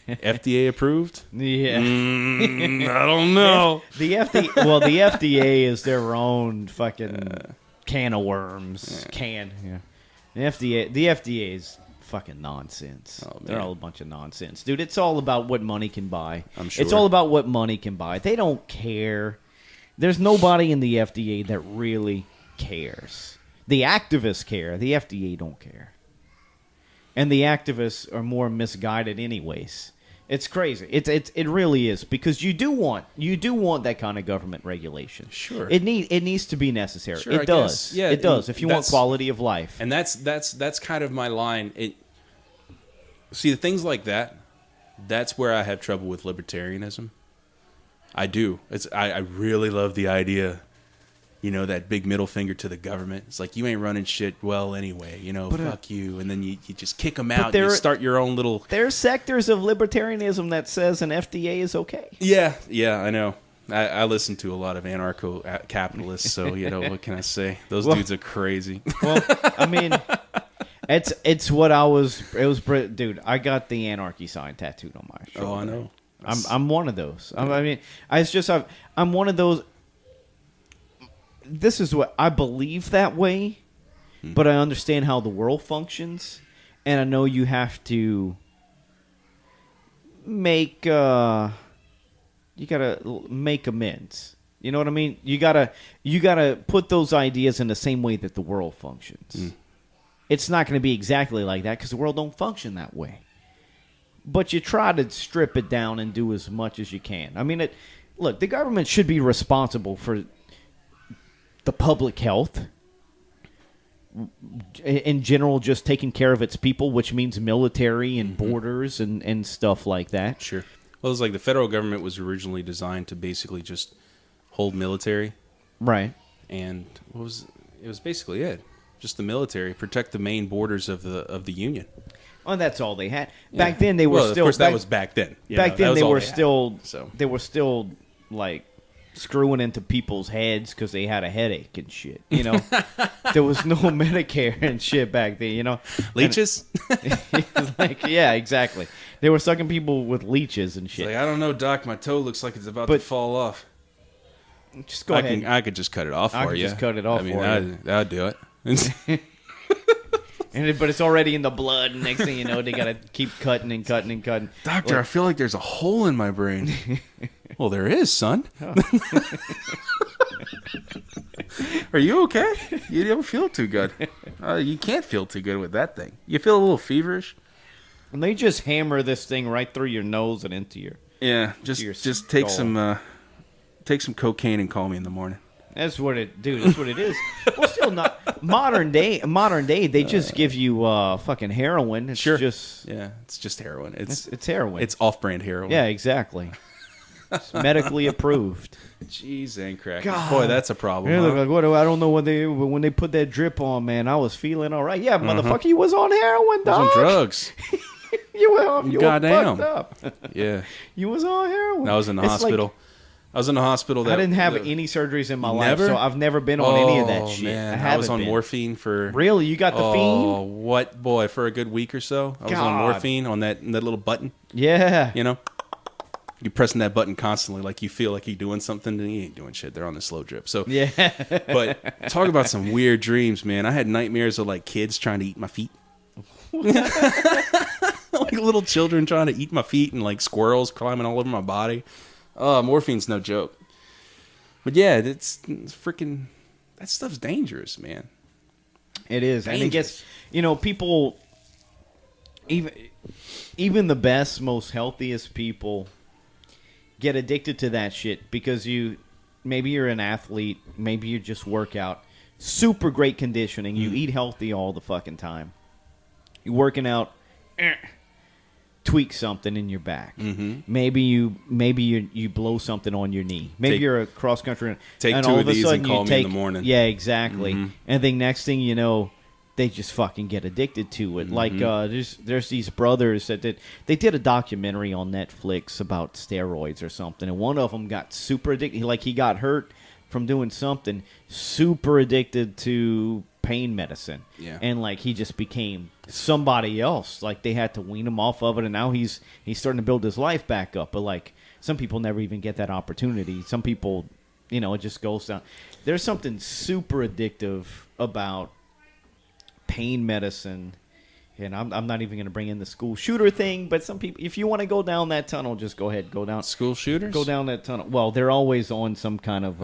FDA approved? Yeah. I don't know. The FDA is their own fucking can of worms. Yeah. The FDA is fucking nonsense. Oh, man. They're all a bunch of nonsense. Dude, it's all about what money can buy. I'm sure. It's all about what money can buy. They don't care. There's nobody in the FDA that really cares. The activists care. The FDA don't care. And the activists are more misguided anyways. It's crazy. It really is, because you do want that kind of government regulation. Sure. It needs to be necessary. Sure, It I does. guess. Yeah, it does. If you want that's- quality of life. And that's kind of my line. See, the things like that's where I have trouble with libertarianism. I do. I really love the idea, you know, that big middle finger to the government. It's like, you ain't running shit well anyway, you know, fuck you. And then you just kick them out and you start your own little... There's sectors of libertarianism that says an FDA is okay. Yeah, I know. I listen to a lot of anarcho-capitalists, so, you know, what can I say? Those dudes are crazy. Well, I mean... It's what dude, I got the anarchy sign tattooed on my shoulder. Oh, I know. I'm one of those. I'm one of those. This is what I believe that way, but I understand how the world functions, and I know you have to make you gotta make amends. You know what I mean? You gotta put those ideas in the same way that the world functions. It's not going to be exactly like that because the world don't function that way. But you try to strip it down and do as much as you can. I mean, look, the government should be responsible for the public health. In general, just taking care of its people, which means military and borders and stuff like that. Sure. Well, it's like the federal government was originally designed to basically just hold military. Right. And it was basically it. Just the military, protect the main borders of the Union. Well, that's all they had. Back then, they were Of course, that was back then. Back then, they were still so. They were still like screwing into people's heads because they had a headache and shit. You know, there was no Medicare and shit back then. You know, Leeches? Yeah, exactly. They were sucking people with leeches and shit. It's like, I don't know, Doc. My toe looks like it's about to fall off. Just go ahead. I could just cut it off for you. Just cut it off for you. That'd do it. But it's already in the blood, and next thing you know, they gotta keep cutting and cutting and cutting. Doctor, I feel like there's a hole in my brain. Well, there is, son. Oh. Are you okay? You don't feel too good. You can't feel too good with that thing. You feel a little feverish. And they just hammer this thing right through your nose and into your just take some cocaine and call me in the morning. That's what it is. Well, Well, not modern day. Modern day, they just give you fucking heroin. It's just it's just heroin. It's heroin. It's off-brand heroin. Yeah, exactly. It's medically approved. Jeez, and crack. God. Boy, that's a problem. Yeah, Huh? like, what, I don't know when they put that drip on, man. I was feeling all right. Yeah, motherfucker, you was on heroin, I dog. was on drugs. You were Goddamn. fucked up. Yeah. You was on heroin. I was in the It's hospital. I was in the hospital. I didn't have any surgeries in my life, Never? so I've never been on any of that shit. Man, I was on been. morphine for... Really? You got the Oh, fiend? what? Boy, for a good week or so. I was on God. morphine on that little button. Yeah. You know? You're pressing that button constantly like you feel like you're doing something, and you ain't doing shit. They're on the slow drip. So, Yeah. But talk about some weird dreams, man. I had nightmares of like kids trying to eat my feet. Like little children trying to eat my feet and like squirrels climbing all over my body. Oh, morphine's no joke. But yeah, it's freaking... That stuff's dangerous, man. It is. Dangerous. And it gets, people, even the best, most healthiest people get addicted to that shit because maybe you're an athlete, maybe you just work out, super great conditioning, you eat healthy all the fucking time. You're working out, tweak something in your back. Mm-hmm. Maybe you blow something on your knee. Maybe you're a cross country. Take and two all of a these sudden and call you me in the morning. Yeah, exactly. Mm-hmm. And then next thing you know, they just fucking get addicted to it. Like there's these brothers that they did a documentary on Netflix about steroids or something, and one of them got super addicted. Like he got hurt from doing something, super addicted to pain medicine. Yeah. And like he just became somebody else. Like they had to wean him off of it, and now he's starting to build his life back up. But like some people never even get that opportunity. Some people, it just goes down. There's something super addictive about pain medicine, and I'm not even going to bring in the school shooter thing, but some people, if you want to go down that tunnel, just go ahead, go down. School shooters? Go down that tunnel. Well, they're always on some kind of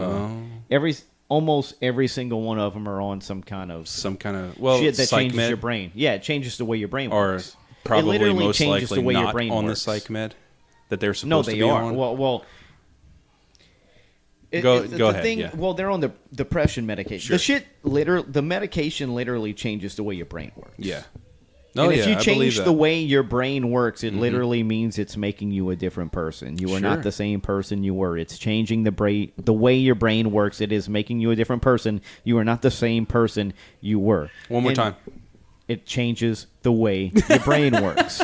almost every single one of them are on some kind of shit that changes your brain. Yeah, it changes the way your brain works. Or probably it literally most changes likely the way not your brain on works. the psych med that they're supposed No, to they be are. on. Well, Go the ahead. thing, Yeah. Well, they're on the depression medication. Sure. The medication literally changes the way your brain works. Yeah. And if you I believe change that. the way your brain works, it literally means it's making you a different person. You are not Sure. the same person you were. It's changing the way your brain works. It is making you a different person. You are not the same person you were. One more And time. It changes the way your brain works.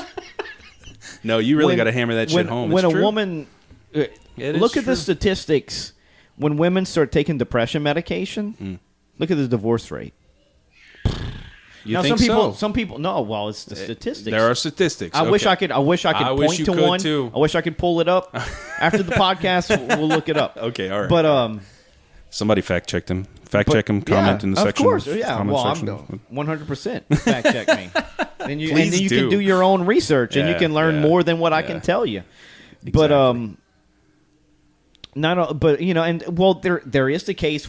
No, you really got to hammer that shit home. When It's a true. woman, It is look at the true. statistics. When women start taking depression medication, look at the divorce rate. You Now, think some people. No, well, it's the statistics. There are statistics. I wish Okay. I could. I wish I could I wish point you to could, one. too. I wish I could pull it up after the podcast. We'll look it up. Okay, all right. But Somebody fact checked him. Fact check him. Comment in the section. Of course, yeah. Comment Well, section. I'm 100% fact check me. And you Please can do. do your own research, and you Yeah, can learn yeah, more than what I yeah. can tell you. Exactly. But there is the case.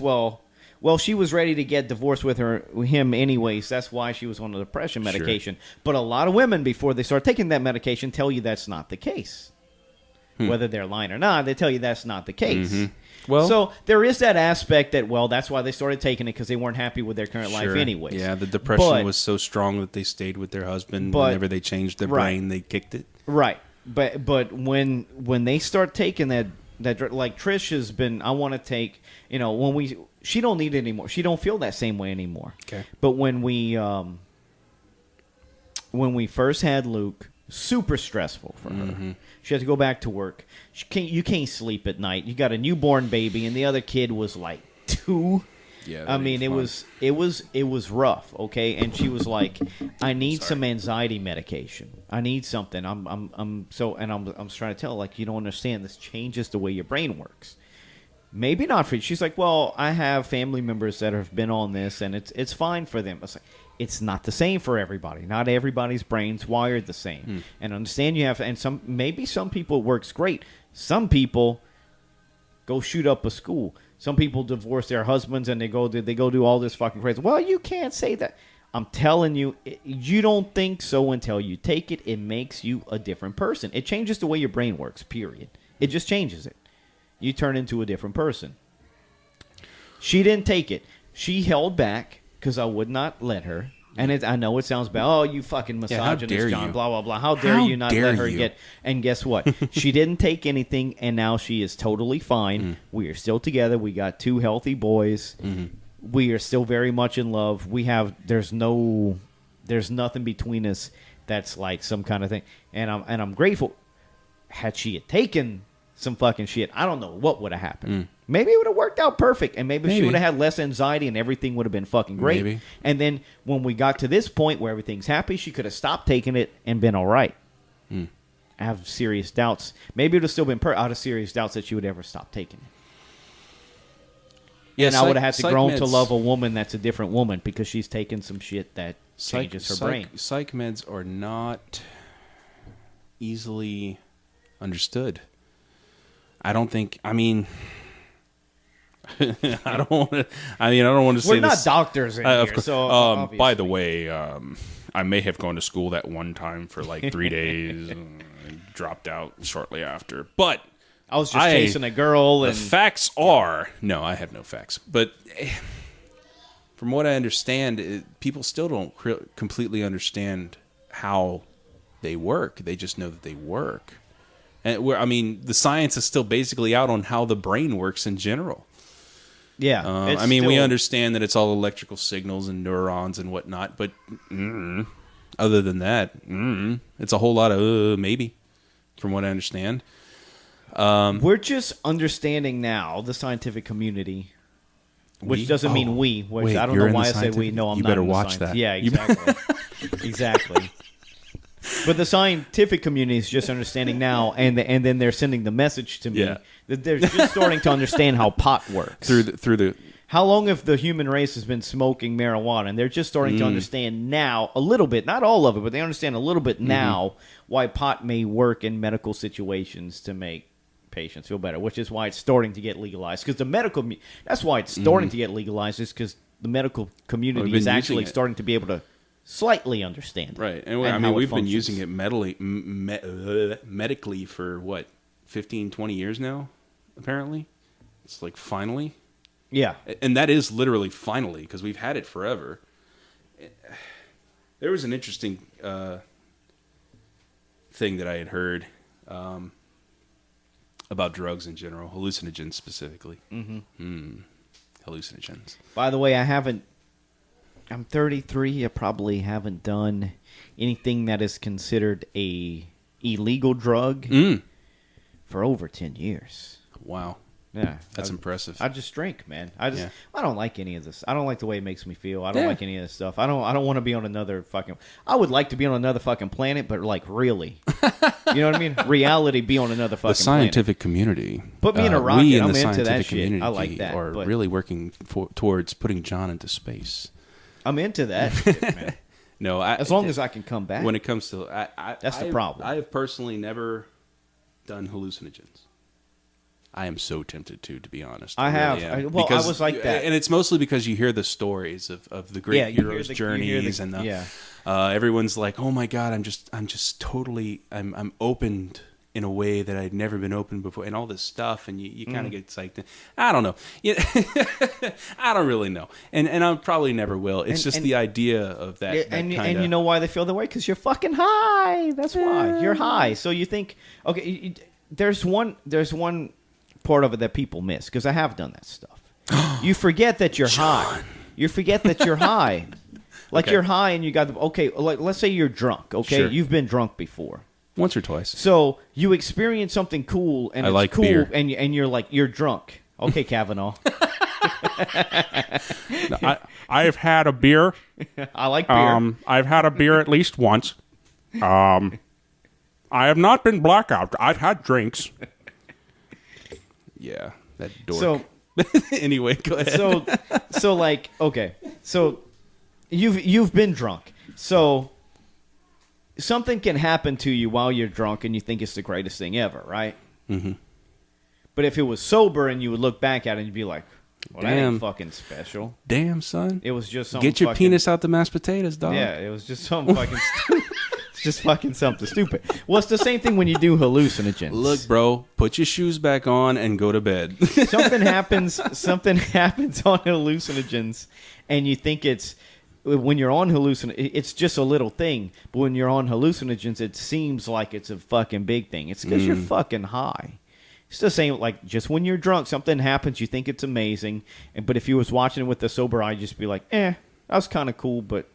Well, she was ready to get divorced with him anyways. That's why she was on the depression medication. But a lot of women, before they start taking that medication, tell you that's not the case. Whether they're lying or not, they tell you that's not the case. Well, So there is that aspect that, that's why they started taking it, because they weren't happy with their current life anyways. Yeah, the depression But- was so strong that they stayed with their husband. But- Whenever they changed their Right. brain, they kicked it. Right. But when they start taking that like Trish has been, I want to take, she don't need it anymore. She don't feel that same way anymore. Okay. But when we first had Luke, super stressful for her. She had to go back to work. You can't sleep at night. You got a newborn baby, and the other kid was like 2. Yeah, I mean, it was rough, okay? And she was like, "I need some anxiety medication. I need something." I'm trying to tell her, like, you don't understand. This changes the way your brain works. Maybe not for you. She's like, "Well, I have family members that have been on this, and it's fine for them." I was like, it's not the same for everybody. Not everybody's brain's wired the same. And understand you have, and some people it works great. Some people go shoot up a school. Some people divorce their husbands and they go do all this fucking crazy. Well, you can't say that. I'm telling you, you don't think so until you take it. It makes you a different person. It changes the way your brain works, period. It just changes it. You turn into a different person. She didn't take it. she held back because I would not let her. And I know it sounds bad. Oh, you fucking misogynist, John. you. Blah, blah, blah. How dare you not let her get... And guess what? She didn't take anything, and now she is totally fine. We are still together. We got 2 healthy boys. We are still very much in love. There's nothing between us that's like some kind of thing. And I'm grateful. Had she had taken some fucking shit, I don't know what would have happened. Maybe it would have worked out perfect, and maybe she would have had less anxiety, and everything would have been fucking great. Maybe. And then when we got to this point where everything's happy, she could have stopped taking it and been all right. I have serious doubts. Maybe it would have still been out of serious doubts that she would ever stop taking it. Yeah, and I would have had to grow to love a woman that's a different woman because she's taken some shit that changes her brain. Psych meds are not easily understood. I don't think. I mean, I don't want to. I don't want to say we're not this. doctors in here. So, by the way, I may have gone to school that one time for like 3 days and dropped out shortly after. But I was just chasing a girl. The facts are no, I have no facts. But from what I understand, people still don't completely understand how they work. They just know that they work. And the science is still basically out on how the brain works in general. Yeah. We understand that it's all electrical signals and neurons and whatnot, but other than that, it's a whole lot of maybe, from what I understand. We're just understanding now, the scientific community, which doesn't mean we. Which wait, I don't know why I say we. No, I'm not. You better watch that. Yeah, exactly. Exactly. But the scientific community is just understanding now, and then they're sending the message to me that they're just starting to understand how pot works. Through the how long have the human race has been smoking marijuana? And they're just starting to understand now a little bit, not all of it, but they understand a little bit now why pot may work in medical situations to make patients feel better, which is why it's starting to get legalized. Because that's why it's starting to get legalized, is because the medical community is actually starting to be able to slightly understand. Right. And we've been using it medically for, 15, 20 years now, apparently? It's like finally. Yeah. And that is literally finally, because we've had it forever. There was an interesting thing that I had heard about drugs in general, hallucinogens specifically. Hallucinogens. By the way, I'm 33. I probably haven't done anything that is considered a illegal drug for over 10 years. Wow. Yeah. That's impressive. I just drink, man. I don't like any of this. I don't like the way it makes me feel. I don't like any of this stuff. I don't want to be on another fucking... I would like to be on another fucking planet, but like really. You know what I mean? Reality, be on another fucking planet. The scientific community. Put me in a rocket. I'm into that shit. I like that. Are really working towards putting John into space. I'm into that shit, man. No, as long as I can come back. When it comes to... that's the problem. I have personally never done hallucinogens. I am so tempted to be honest. I have. Really I was like that. And it's mostly because you hear the stories of the great heroes' journeys, and everyone's like, oh my God, I'm just totally, I'm opened in a way that I'd never been open before, and all this stuff, and you kind of get psyched. I don't know. I don't really know, and I probably never will. It's just the idea of that. And you know why they feel that way? Because you're fucking high. That's why you're high. So you think, okay, there's one part of it that people miss, because I have done that stuff. You forget that you're high. You forget that you're high. Like you're high and you got like let's say you're drunk. Okay, sure. You've been drunk before. Once or twice. So you experience something cool, and I it's like cool, beer. and you're like, you're drunk. Okay, Kavanaugh. No, I've had a beer. I like beer. I've had a beer at least once. I have not been blackout. I've had drinks. Yeah, that dork. So anyway, go ahead. So like, okay, so you've been drunk. So something can happen to you while you're drunk, and you think it's the greatest thing ever, right? Mm-hmm. But if it was sober, and you would look back at it, and you'd be like, well, that ain't fucking special. Damn, son. It was just some Get your penis out the mashed potatoes, dog. Yeah, it was just some fucking It's just fucking something stupid. Well, it's the same thing when you do hallucinogens. Look, bro, put your shoes back on and go to bed. Something happens on hallucinogens, and you think it's when you're on it's just a little thing, but when you're on hallucinogens, it seems like it's a fucking big thing. It's because you're fucking high. It's the same, like, just when you're drunk, something happens, you think it's amazing, but if you was watching it with the sober eye, you'd just be like, that was kind of cool, but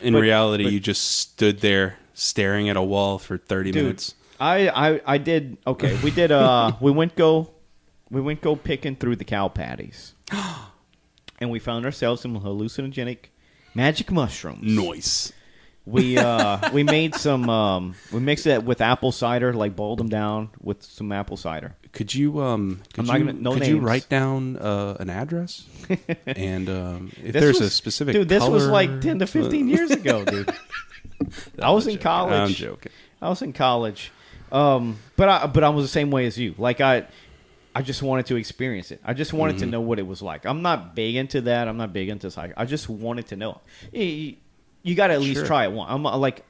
in reality, you just stood there staring at a wall for 30 minutes. I did, okay, we did, we went go picking through the cow patties, and we found ourselves some hallucinogenic magic mushrooms. Nice. We made some we mixed it with apple cider, like boiled them down with some apple cider. Could you write down an address? And if there's a specific this color, was like 10 to 15 years ago, dude. I was in college. I'm joking. I was in college. But I was the same way as you. Like I just wanted to experience it. I just wanted to know what it was like. I'm not big into that. I'm not big into psych. I just wanted to know. You got to at least try it once.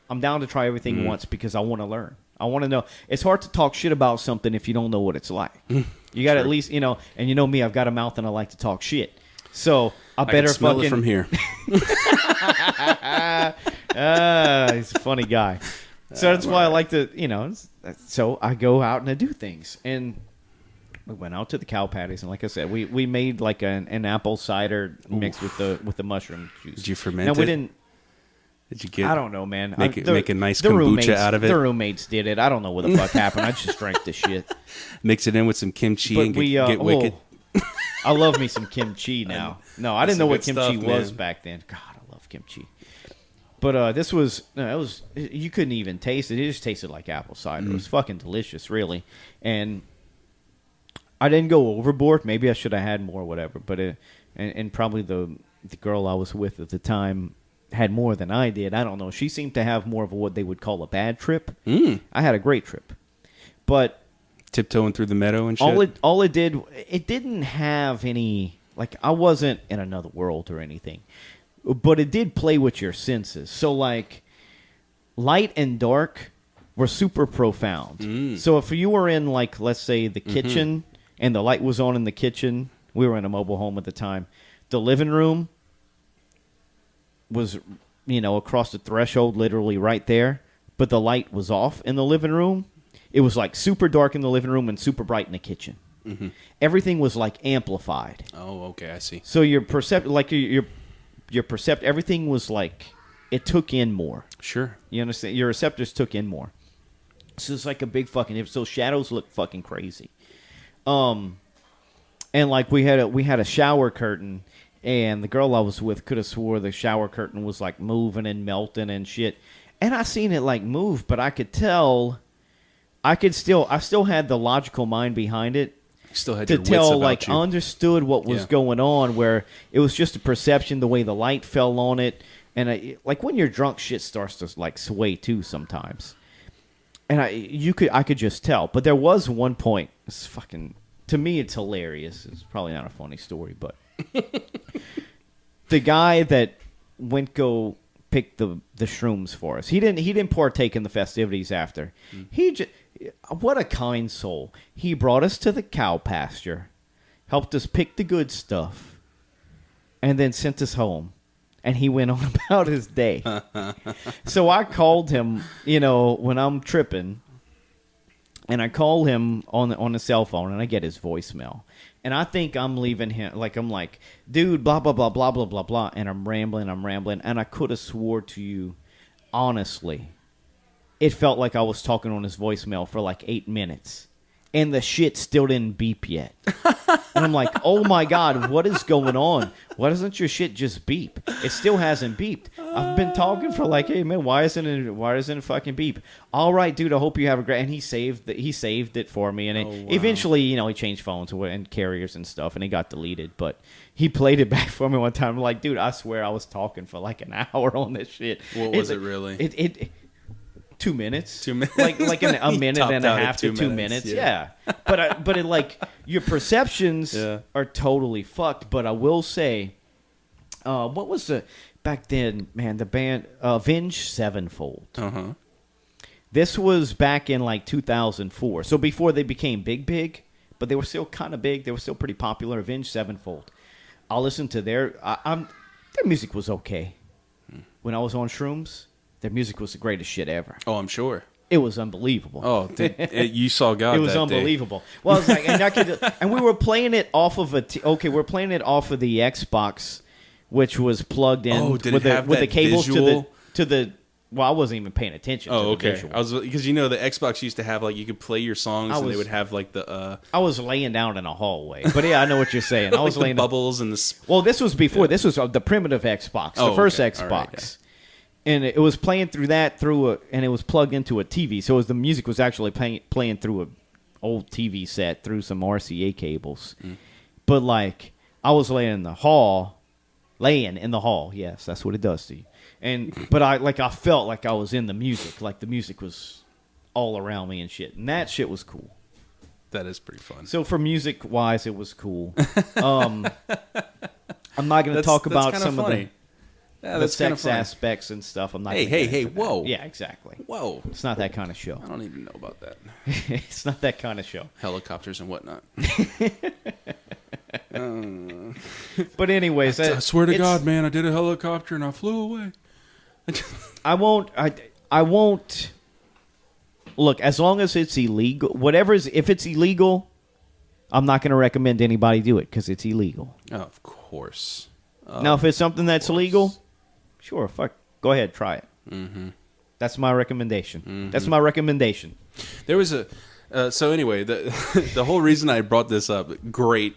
I'm down to try everything once because I want to learn. I want to know. It's hard to talk shit about something if you don't know what it's like. You got to at least, and you know me, I've got a mouth and I like to talk shit. So I better can smell fucking it from here. He's a funny guy. So that's why I like to, so I go out and I do things. And we went out to the cow patties, and like I said, we made like an apple cider mixed with the mushroom juice. Did you ferment it? No, we didn't. Did you get? I don't know, man. Make a nice kombucha out of it. The roommates did it. I don't know what the fuck happened. I just drank the shit. Mix it in with some kimchi But and get wicked. I love me some kimchi now. No, I didn't know what kimchi stuff, was man. back then. God, I love kimchi. But this was you couldn't even taste it. It just tasted like apple cider. It was fucking delicious, really. And I didn't go overboard. Maybe I should have had more, whatever. But and probably the girl I was with at the time had more than I did. I don't know. She seemed to have more of what they would call a bad trip. I had a great trip, but tiptoeing through the meadow and shit. All it did, it didn't have any, like, I wasn't in another world or anything, but it did play with your senses. So like light and dark were super profound. So if you were in, like, let's say the kitchen and the light was on in the kitchen, we were in a mobile home at the time, the living room was, across the threshold, literally right there, but the light was off in the living room. It was like super dark in the living room and super bright in the kitchen. Everything was like amplified. Oh, okay, I see. So your everything was like, it took in more. Sure. You understand? Your receptors took in more. So it's like a big fucking, so shadows look fucking crazy. And like we had a shower curtain. And the girl I was with could have swore the shower curtain was like moving and melting and shit. And I seen it like move, but I could tell. I still had the logical mind behind it. You still had to your wits tell, about like, you. I understood what was going on. Where it was just a perception, the way the light fell on it, and like when you're drunk, shit starts to like sway too sometimes. And I could just tell. But there was one point. It's fucking, to me, it's hilarious. It's probably not a funny story, but. The guy that went go pick the shrooms for us, he didn't partake in the festivities after. What a kind soul. He brought us to the cow pasture, helped us pick the good stuff, and then sent us home. And he went on about his day. So I called him, when I'm tripping, and I call him on the cell phone, and I get his voicemail. And I think I'm leaving him, like, I'm like, dude, blah, blah, blah, blah, blah, blah, blah. And I'm rambling. And I could have swore to you, honestly, it felt like I was talking on his voicemail for like 8 minutes. And the shit still didn't beep yet. And I'm like, oh my God, what is going on? Why doesn't your shit just beep? It still hasn't beeped. I've been talking for like, hey man, why isn't it fucking beep? All right, dude, I hope you have a great. And he saved it for me. And eventually, he changed phones and carriers and stuff, and it got deleted. But he played it back for me one time. I'm like, dude, I swear I was talking for like an hour on this shit. What was it really? It 2 minutes. 2 minutes. Like a minute and a half to 2 minutes. minutes. Yeah. But it like your perceptions are totally fucked. But I will say, what was back then, man, the band Avenged Sevenfold. This was back in like 2004. So before they became big, but they were still kind of big. They were still pretty popular. Avenged Sevenfold. I'll listen to their music was okay. When I was on shrooms, their music was the greatest shit ever. Oh, I'm sure. It was unbelievable. Oh, you saw God. It was that unbelievable. Well, I was like, and we were playing it off of we're playing it off of the Xbox, which was plugged in Oh, did with it have the that cables visual? to the. Well, I wasn't even paying attention. Oh, to the okay. visual. I was because the Xbox used to have like you could play your songs and they would have like the I was laying down in a hallway, but yeah, I know what you're saying. I was like laying the bubbles and the. Well, this was before. Yeah. This was the primitive Xbox, the first okay. Xbox. Right, yeah. And it was playing through that and it was plugged into a TV. So the music was actually playing through an old TV set through some RCA cables. But like I was laying in the hall. Yes, that's what it does to you. But I felt like I was in the music, like the music was all around me and shit. And that shit was cool. That is pretty fun. So for music wise, it was cool. I'm not going to talk about some funny. of the sex aspects and stuff. I'm not. Hey, whoa! Yeah, exactly. Whoa! It's not that kind of show. I don't even know about that. It's not that kind of show. Helicopters and whatnot. But anyways, I swear to God, man, I did a helicopter and I flew away. I won't. Look, as long as it's illegal, if it's illegal, I'm not going to recommend anybody do it because it's illegal. Oh, of course. Now, if it's something that's illegal, sure, go ahead, try it. Mm-hmm. That's my recommendation. Mm-hmm. That's my recommendation. There was so anyway, the whole reason I brought this up, great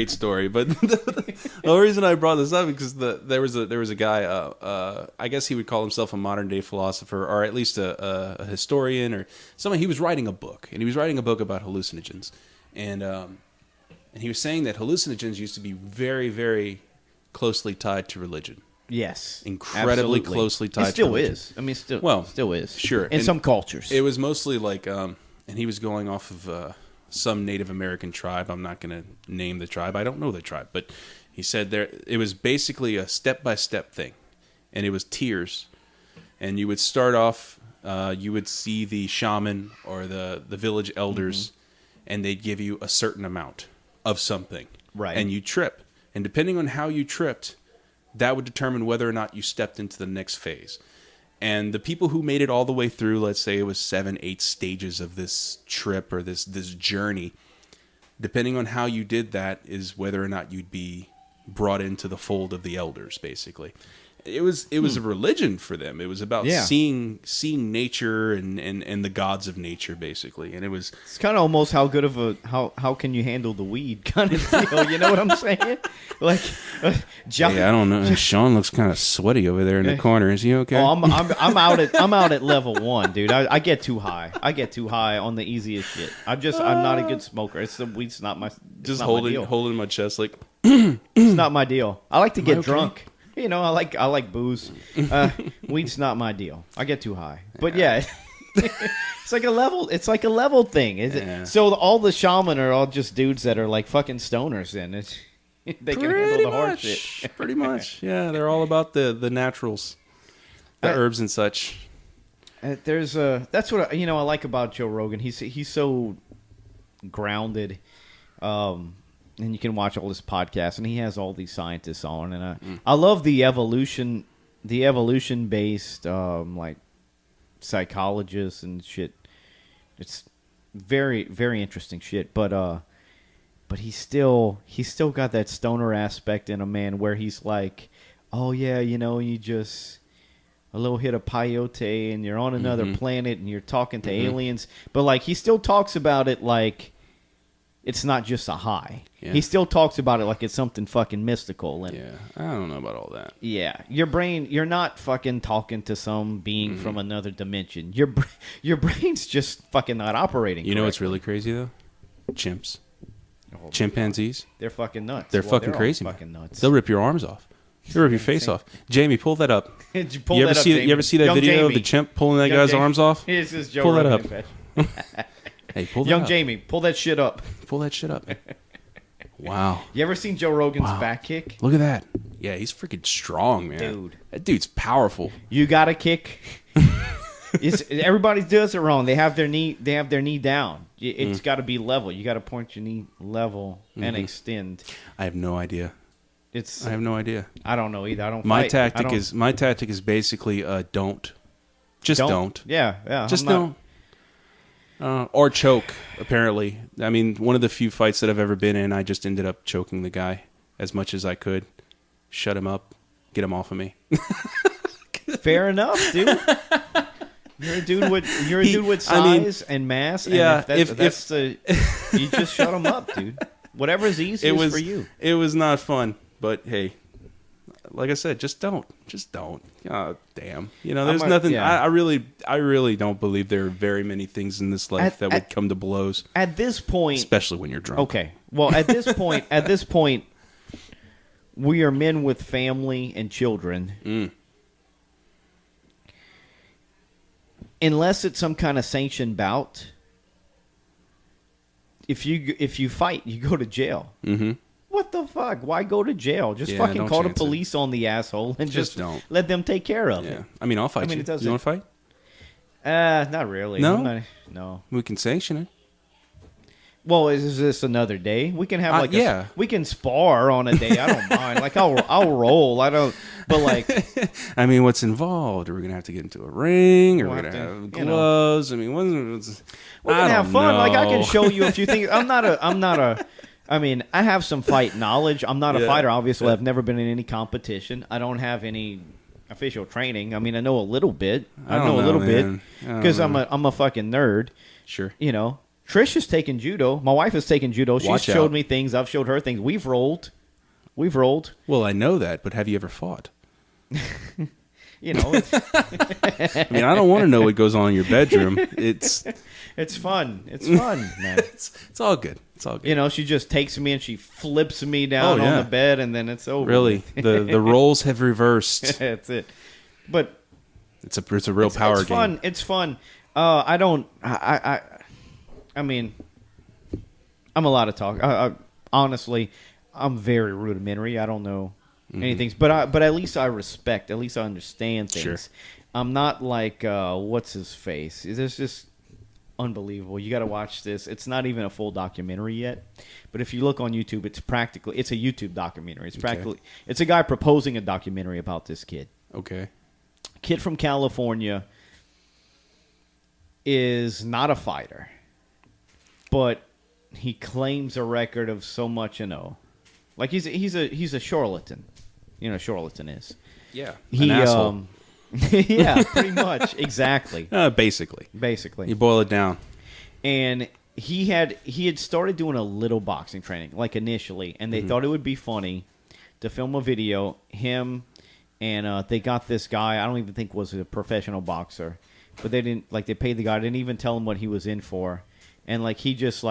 story. But the whole reason I brought this up because there was a guy. I guess he would call himself a modern day philosopher, or at least a historian, or someone. He was writing a book, and he was writing a book about hallucinogens, and he was saying that hallucinogens used to be very, very closely tied to religion. Yes, incredibly absolutely. Closely tied. It still to religion. is. I mean, still is. Sure. In some cultures, it was mostly like, and he was going off of some Native American tribe. I'm not going to name the tribe. I don't know the tribe, but he said it was basically a step-by-step thing, and it was tiers. And you would start off, you would see the shaman or the village elders, and they'd give you a certain amount of something, right? And you trip, and depending on how you tripped, that would determine whether or not you stepped into the next phase. And the people who made it all the way through, let's say it was 7-8 stages of this trip or this journey, depending on how you did that is whether or not you'd be brought into the fold of the elders, basically. It was a religion for them. It was about seeing nature and the gods of nature, basically. And it's kind of almost how good of how can you handle the weed kind of deal. You know what I'm saying? Like, hey, I don't know. Sean looks kind of sweaty over there in the corner. Is he okay? Oh, I'm out at level 1, dude. I get too high. I get too high on the easiest shit. I'm not a good smoker. It's the weed's not my just holding my chest like it's not my deal. I like to get drunk. You know, I like booze. Weed's not my deal. I get too high. But yeah, it's like a level. It's like a level thing. Is it? So all the shaman are all just dudes that are like fucking stoners. Then they can handle the hard shit. Pretty much. Yeah, they're all about the naturals, the herbs and such. That's what I like about Joe Rogan. He's so grounded. And you can watch all his podcasts, and he has all these scientists on, and I love the evolution based like psychologists and shit. It's very, very interesting shit. But he's still got that stoner aspect in him, man, where he's like, oh yeah, you just a little hit of peyote and you're on another planet and you're talking to aliens, but like he still talks about it like it's not just a high. Yeah. He still talks about it like it's something fucking mystical. And yeah, I don't know about all that. Yeah, you're not fucking talking to some being from another dimension. Your brain's just fucking not operating. You know what's really crazy though? Chimps, chimpanzees. They're fucking nuts. They're fucking crazy. Fucking nuts. They'll rip your arms off. They'll rip your face off. Jamie, pull that up. You ever see that video of the chimp pulling that guy's arms off? Pull that up. Hey, pull that Young up. Jamie, pull that shit up. Pull that shit up. Wow. You ever seen Joe Rogan's back kick? Look at that. Yeah, he's freaking strong, man. Dude. That dude's powerful. You got a kick? Everybody does it wrong. They have their knee down. It's got to be level. You got to point your knee level and extend. I have no idea. I have no idea. I don't know either. I don't. My tactic is basically don't. Just don't. Yeah. Just don't. Or choke. Apparently, I mean, one of the few fights that I've ever been in, I just ended up choking the guy as much as I could, shut him up, get him off of me. Fair enough, dude. You're a dude with size and mass. And Yeah, you just shut him up, dude. Whatever's easiest for you. It was not fun, but hey, like I said, just don't. God damn. There's nothing. Yeah. I really don't believe there are very many things in this life that would come to blows. At this point, especially when you're drunk. Okay. Well, at this point, we are men with family and children. Unless it's some kind of sanctioned bout, if you fight, you go to jail. Mm-hmm. What the fuck? Why go to jail? Just fucking call the police on the asshole and just don't let them take care of it. I mean, I'll fight you. You want to fight? Not really. No? No. We can sanction it. Well, is this another day? We can have we can spar on a day. I don't mind. Like I'll roll. I don't. But like, I mean, what's involved? Are we gonna have to get into a ring? Or we're gonna have gloves? I mean, we're gonna have fun. Like I can show you a few things. I'm not a. I mean, I have some fight knowledge. I'm not a fighter. Obviously, I've never been in any competition. I don't have any official training. I mean, I know a little bit. I know a little bit because I'm a fucking nerd. Sure. Trish has taken judo. My wife has taken judo. She's showed me things. I've showed her things. We've rolled. Well, I know that, but have you ever fought? I mean, I don't want to know what goes on in your bedroom. It's fun. It's fun, man. It's all good. It's all good. She just takes me and she flips me down on the bed, and then it's over. Really, the roles have reversed. That's it. But it's a real power game. It's fun. I mean, I'm allowed to talk. Honestly, I'm very rudimentary. I don't know anything, but at least I respect. At least I understand things. Sure. I'm not like what's his face. It's just unbelievable. You got to watch this. It's not even a full documentary yet, but if you look on YouTube, it's a YouTube documentary. It's a guy proposing a documentary about this kid. Okay. Kid from California is not a fighter, but he claims a record of so much and like he's a charlatan. Charlatan is. Yeah. An asshole. Yeah, pretty much. Exactly. Basically. You boil it down. And he had started doing a little boxing training, like initially, and they thought it would be funny to film a video, him and they got this guy, I don't even think was a professional boxer, but they paid the guy, didn't even tell him what he was in for. And he just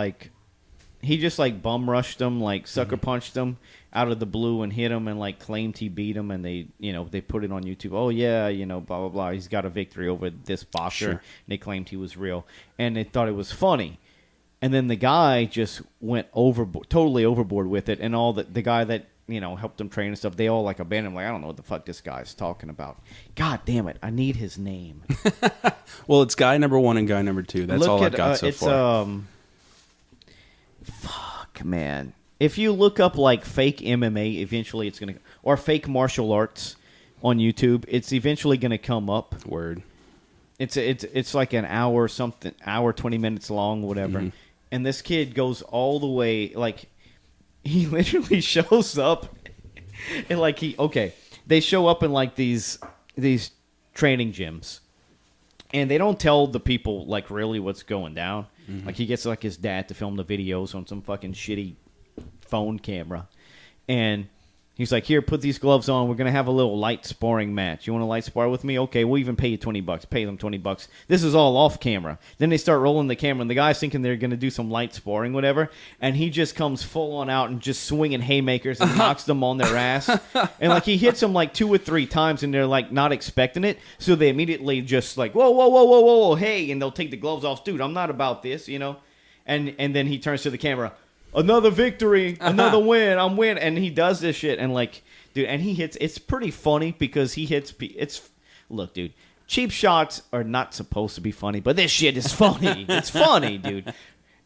bum rushed him, sucker punched him out of the blue and hit him and claimed he beat him, and they put it on YouTube. Oh yeah, blah blah blah. He's got a victory over this boxer. Sure. And they claimed he was real, and they thought it was funny. And then the guy just went totally overboard with it, and all the guy that helped him train and stuff, they all abandoned him. I don't know what the fuck this guy's talking about. God damn it, I need his name. Well, it's guy number 1 and guy number 2. That's all I've got so far. Fuck, man. If you look up fake MMA, eventually it's gonna, or fake martial arts on YouTube, it's eventually gonna come up. Word. It's like an hour something, 20 minutes long, whatever. And this kid goes all the way, he literally shows up, and they show up in these training gyms, and they don't tell the people really what's going down. He gets his dad to film the videos on some fucking shitty phone camera, and he's like, here, put these gloves on, we're gonna have a little light sparring match. You want to light spar with me? Okay, we'll even pay you $20. Pay them $20. This is all off camera. Then they start rolling the camera, and the guy's thinking they're gonna do some light sparring, whatever, and he just comes full on out and just swinging haymakers and knocks them on their ass. And he hits them 2 or 3 times, and they're not expecting it, so they immediately just whoa, hey, and they'll take the gloves off. Dude, I'm not about this, and then he turns to the camera, another victory, another win, I'm winning. And he does this shit, and dude, and he hits. It's pretty funny because he hits. Look, dude, cheap shots are not supposed to be funny, but this shit is funny. It's funny, dude.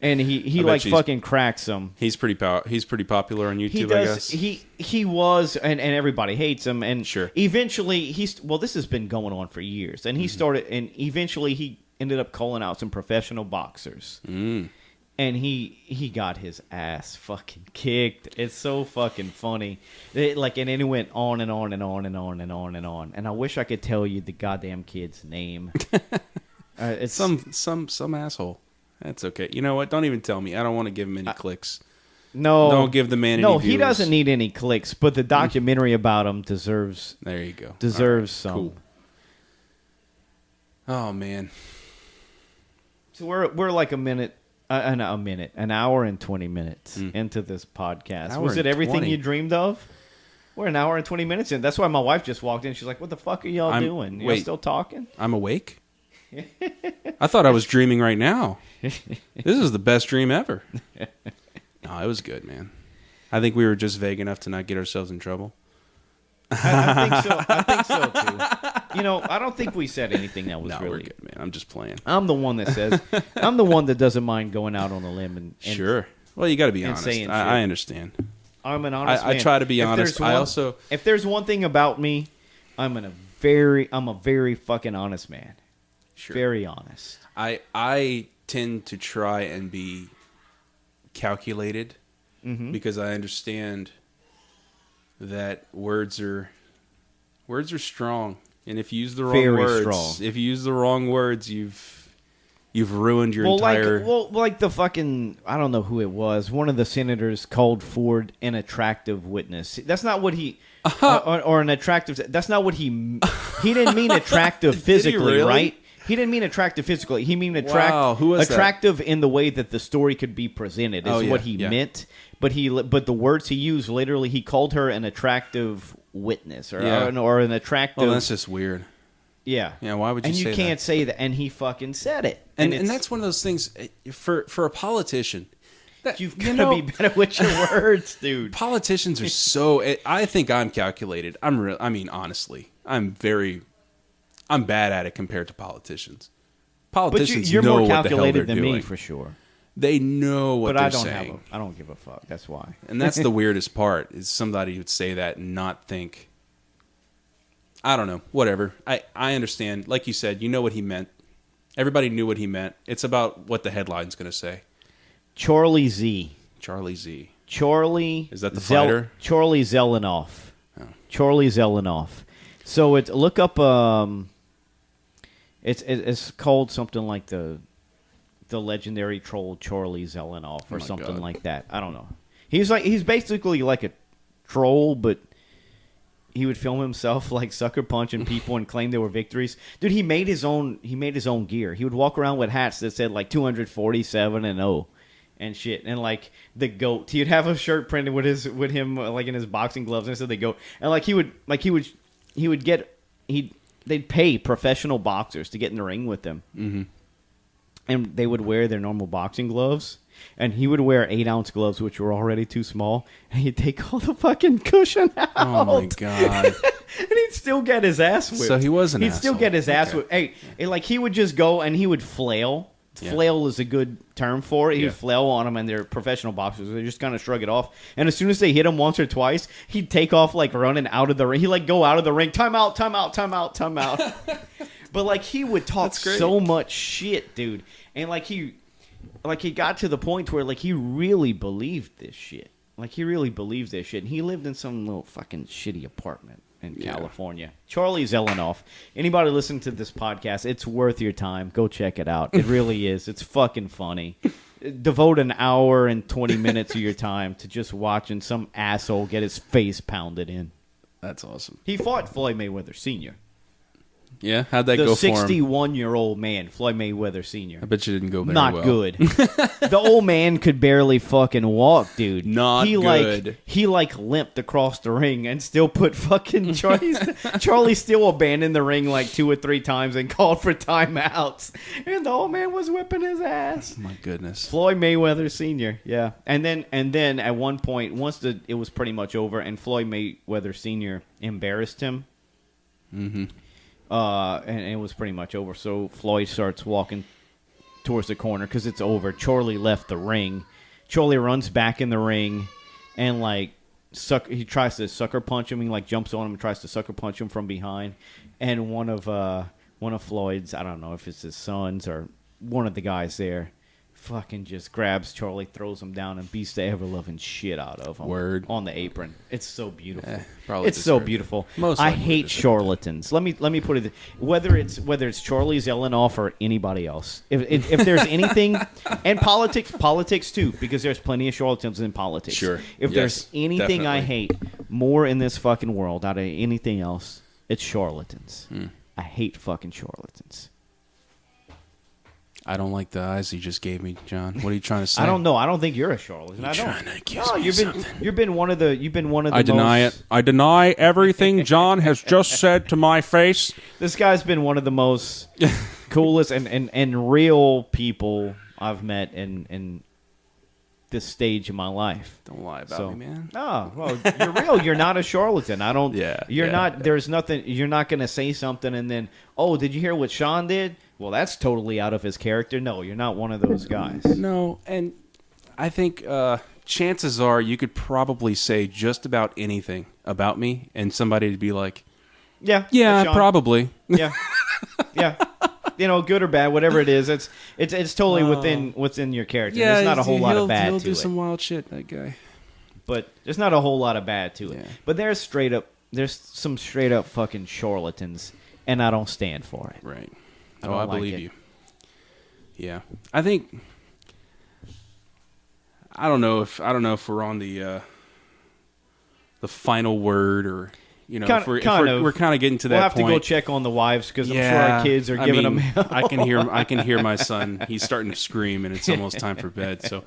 And he like fucking cracks them. He's pretty popular on YouTube, He does. I guess. He was, and everybody hates him. And Sure. eventually, this has been going on for years. And he started, and eventually he ended up calling out some professional boxers. And he got his ass fucking kicked. It's so fucking funny. And then it went on and on and on and on and on and on. And I wish I could tell you the goddamn kid's name. It's Some asshole. That's okay. You know what? Don't even tell me. I don't want to give him any clicks. No. Don't give the man any No, viewers. he doesn't need any clicks, but the documentary about him deserves There you go. Deserves some. Cool. Oh, man. So we're like an hour and 20 minutes into this podcast. Hour Was it and everything 20? you dreamed of? We're an hour and 20 minutes in. That's why my wife just walked in. She's like, "What the fuck are y'all doing? Y'all wait. still talking?" I'm awake? I thought I was dreaming right now. This is the best dream ever. No, it was good, man. I think we were just vague enough to not get ourselves in trouble. I think so too. You know, I don't think we said anything that was No, really. we're good, man. I'm just playing. I'm the one that says. I'm the one that doesn't mind going out on a limb and Sure. Well, you got to be and honest. saying shit. I understand. I'm an honest I man. try to be If honest. there's if there's one thing about me, I'm a very fucking honest man. Sure. Very honest. I tend to try and be calculated because I understand that words are strong, and if you use the wrong Very words, strong. if you use the wrong words, you've ruined your entire. Like the fucking, I don't know who it was. One of the senators called Ford an attractive witness. That's not what he, or an attractive. That's not what he didn't mean attractive physically, really? right? He didn't mean attractive physically. He mean Wow, who was that? attractive in the way that the story could be presented is Oh, yeah, what he yeah. meant. But the words he used, literally, he called her an attractive witness or an attractive. Well, that's just weird. Yeah. Yeah, why would you and say you that? can't say that. And he fucking said it. And it's- that's one of those things for a politician. You've got to be better with your words, dude. Politicians are so. I think I'm calculated. I mean, honestly, I'm bad at it compared to politicians. But Politicians you're know more what the hell they're calculated than doing. me, for sure. They know what But they're I don't saying. I don't give a fuck. That's why. And that's the weirdest part is somebody would say that and not think. I don't know. Whatever. I understand. Like you said, you know what he meant. Everybody knew what he meant. It's about what the headline's going to say. Charlie Z. Charlie Z. Charlie. Is that the fighter? Charlie Zelenoff. Oh. Charlie Zelenoff. So look up. It's called something like the legendary troll Charlie Zelenoff or my something God. like that. I don't know. He's basically like a troll, but he would film himself like sucker punching people and claim they were victories. Dude, he made his own gear. He would walk around with hats that said like 247-0 and shit, and like the goat. He'd have a shirt printed with him like in his boxing gloves, and it said the goat. And they'd pay professional boxers to get in the ring with them. Mm-hmm. And they would wear their normal boxing gloves. And he would wear 8-ounce gloves, which were already too small. And he'd take all the fucking cushion out. Oh, my God. And he'd still get his ass whipped. So he was an He'd still asshole. get his ass Okay. whipped. Hey, like he would just go and he would flail. Yeah. Flail is a good term for it. He'd Yeah. flail on them, and they're professional boxers. They just kind of shrug it off. And as soon as they hit him once or twice, he'd take off like running out of the ring. He'd like go out of the ring. Time out, time out, time out, time out. But like he would talk That's great. so much shit, dude. And like he got to the point where like he really believed this shit. Like he really believes this shit. And he lived in some little fucking shitty apartment in California. Charlie Zelenoff. Anybody listen to this podcast, it's worth your time. Go check it out. It really is. It's fucking funny. Devote an hour and 20 minutes of your time to just watching some asshole get his face pounded in. That's awesome. He fought Floyd Mayweather Sr. Yeah? How'd that The go for him? 61-year-old man, Floyd Mayweather Sr. I bet you didn't go very Not well. good. The old man could barely fucking walk, dude. Not good. He limped across the ring and still put fucking Charlie still abandoned the ring like 2 or 3 times and called for timeouts. And the old man was whipping his ass. My goodness. Floyd Mayweather Sr. Yeah. And then at one point, once it was pretty much over and Floyd Mayweather Sr. embarrassed him. Mm-hmm. and it was pretty much over. So Floyd starts walking towards the corner because it's over. Chorley left the ring. Chorley runs back in the ring and like he tries to sucker punch him. He like jumps on him and tries to sucker punch him from behind. And one of Floyd's, I don't know if it's his sons or one of the guys there, fucking just grabs Charlie, throws him down, and beats the ever-loving shit out of him. Word. On the apron. It's so beautiful. Probably it's so deserved it. beautiful. Most I likely hate deserved it. charlatans. Let me put it whether it's Charlie Zelenoff or anybody else. If there's anything, and politics too, because there's plenty of charlatans in politics. Sure. If Yes, there's anything I definitely. hate more in this fucking world out of anything else, it's charlatans. I hate fucking charlatans. I don't like the eyes you just gave me, John. What are you trying to say? I don't know. I don't think you're a charlatan. I don't. trying to accuse No, me of something. you've been one of the. I deny most, it. I deny everything John has just said to my face. This guy's been one of the most coolest and real people I've met in this stage of my life. Don't lie about me, man. No, well, you're real. You're not a charlatan. I don't. Yeah, You're yeah. not. There's nothing. You're not going to say something and then, oh, did you hear what Sean did? Well, that's totally out of his character. No, you're not one of those guys. No, and I think chances are you could probably say just about anything about me, and somebody would be like, Yeah. "Yeah, that's Sean. probably." Yeah, yeah. You know, good or bad, whatever it is, it's totally within your character. There's not a whole lot of bad He'll to do it, some wild shit. That guy. but there's not a whole lot of bad to it. Yeah. But there's some straight up fucking charlatans, and I don't stand for it. Right. I Oh, don't I like believe it. you. Yeah, I think. I don't know if we're on the final word, or if we're kind of getting to that We'll have point. to go check on the wives because I'm sure Yeah, our kids are I giving mean, them hell. I can hear my son. He's starting to scream, and it's almost time for bed. So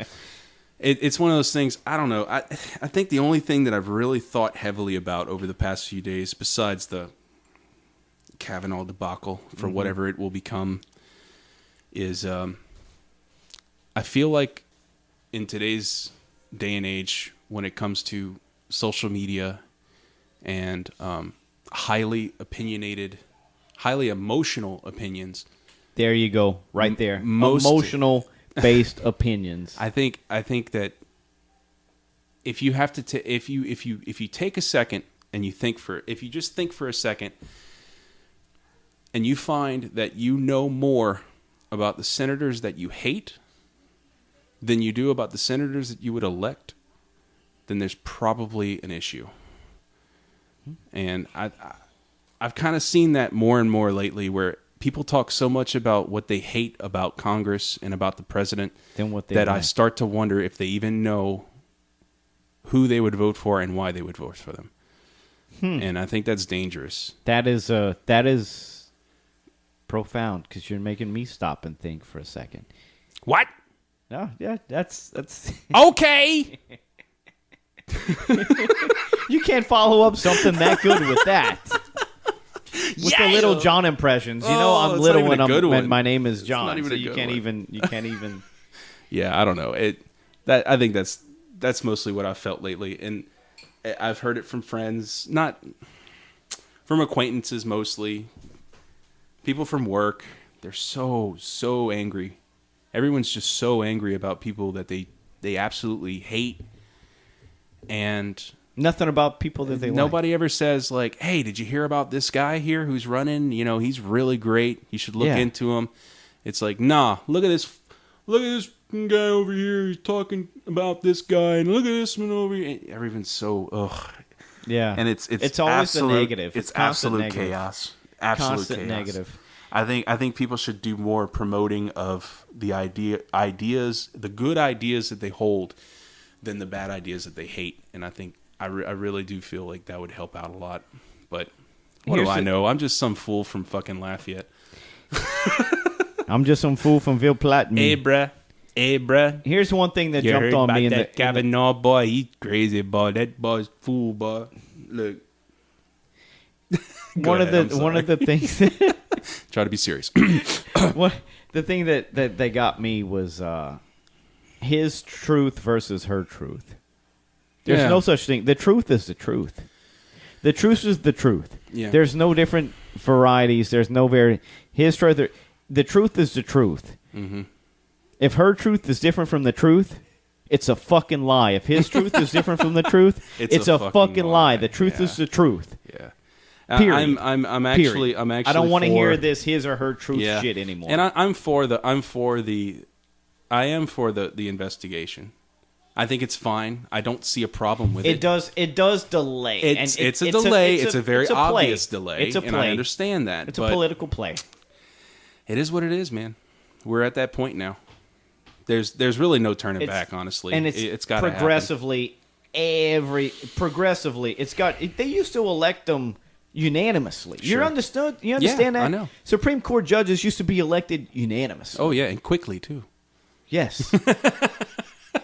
it's one of those things. I don't know. I think the only thing that I've really thought heavily about over the past few days, besides the Kavanaugh debacle for whatever it will become, is I feel like in today's day and age, when it comes to social media and highly opinionated, highly emotional opinions, There you go, right there. most- Emotional based opinions. I think that if you have to if you take a second and if you just think for a second, and you find that you know more about the senators that you hate than you do about the senators that you would elect, then there's probably an issue. And I've kind of seen that more and more lately, where people talk so much about what they hate about Congress and about the president Than what they that I like. start to wonder if they even know who they would vote for and why they would vote for them. And I think that's dangerous. That is profound because you're making me stop and think for a second. What? No, yeah, that's Okay. you can't follow up something that good with that. With the little John impressions, you know, Oh, I'm it's little not even when a good when one. my name is It's John, not even so a you good can't one. even. Yeah, I don't know. I think that's mostly what I've felt lately, and I've heard it from friends, not from acquaintances mostly. People from work, they're so angry. Everyone's just so angry about people that they absolutely hate, and Nothing about people that they like. nobody ever says like, "Hey, did you hear about this guy here who's running? You know, he's really great. You should look Yeah. into him." It's like, nah, look at this guy over here. He's talking about this guy, and look at this one over here. Everyone's so ugh, Yeah, and it's always absolute, the negative. It's constant absolute negative. chaos. Absolute Constant chaos. negative. I think people should do more promoting of the ideas, the good ideas that they hold, than the bad ideas that they hate. And I think I really do feel like that would help out a lot. But what Here's do I the- know? I'm just some fool from fucking Lafayette. I'm just some fool from Ville Platte. Hey, bruh. Hey, bruh. Here's one thing that You jumped heard on about me in that the Kavanaugh boy? He's crazy, boy. That boy's fool, boy. Look. Go one ahead, of I'm the things that Try to be serious. the thing that they got me was his truth versus her truth. There's Yeah. no such thing. The truth is the truth. The truth is the truth. Yeah. There's no different. varieties. There's no his truth. The truth is the truth. Mm-hmm. If her truth is different from the truth, it's a fucking lie. If his truth is different from the truth, it's a fucking lie. The truth is the truth. Yeah. Period. I'm actually I don't want to hear this his or her truth shit anymore. And I am for the investigation. I think it's fine. I don't see a problem with it. It does delay. It's a delay. It's a very obvious delay. It's a play. And I understand that. It's a political play. It is what it is, man. We're at that point now. There's really no turning back, honestly. And it's got progressively progressively. They used to elect them unanimously. Sure. You understand that? I know. Supreme Court judges used to be elected unanimously. Oh yeah, and quickly too. Yes.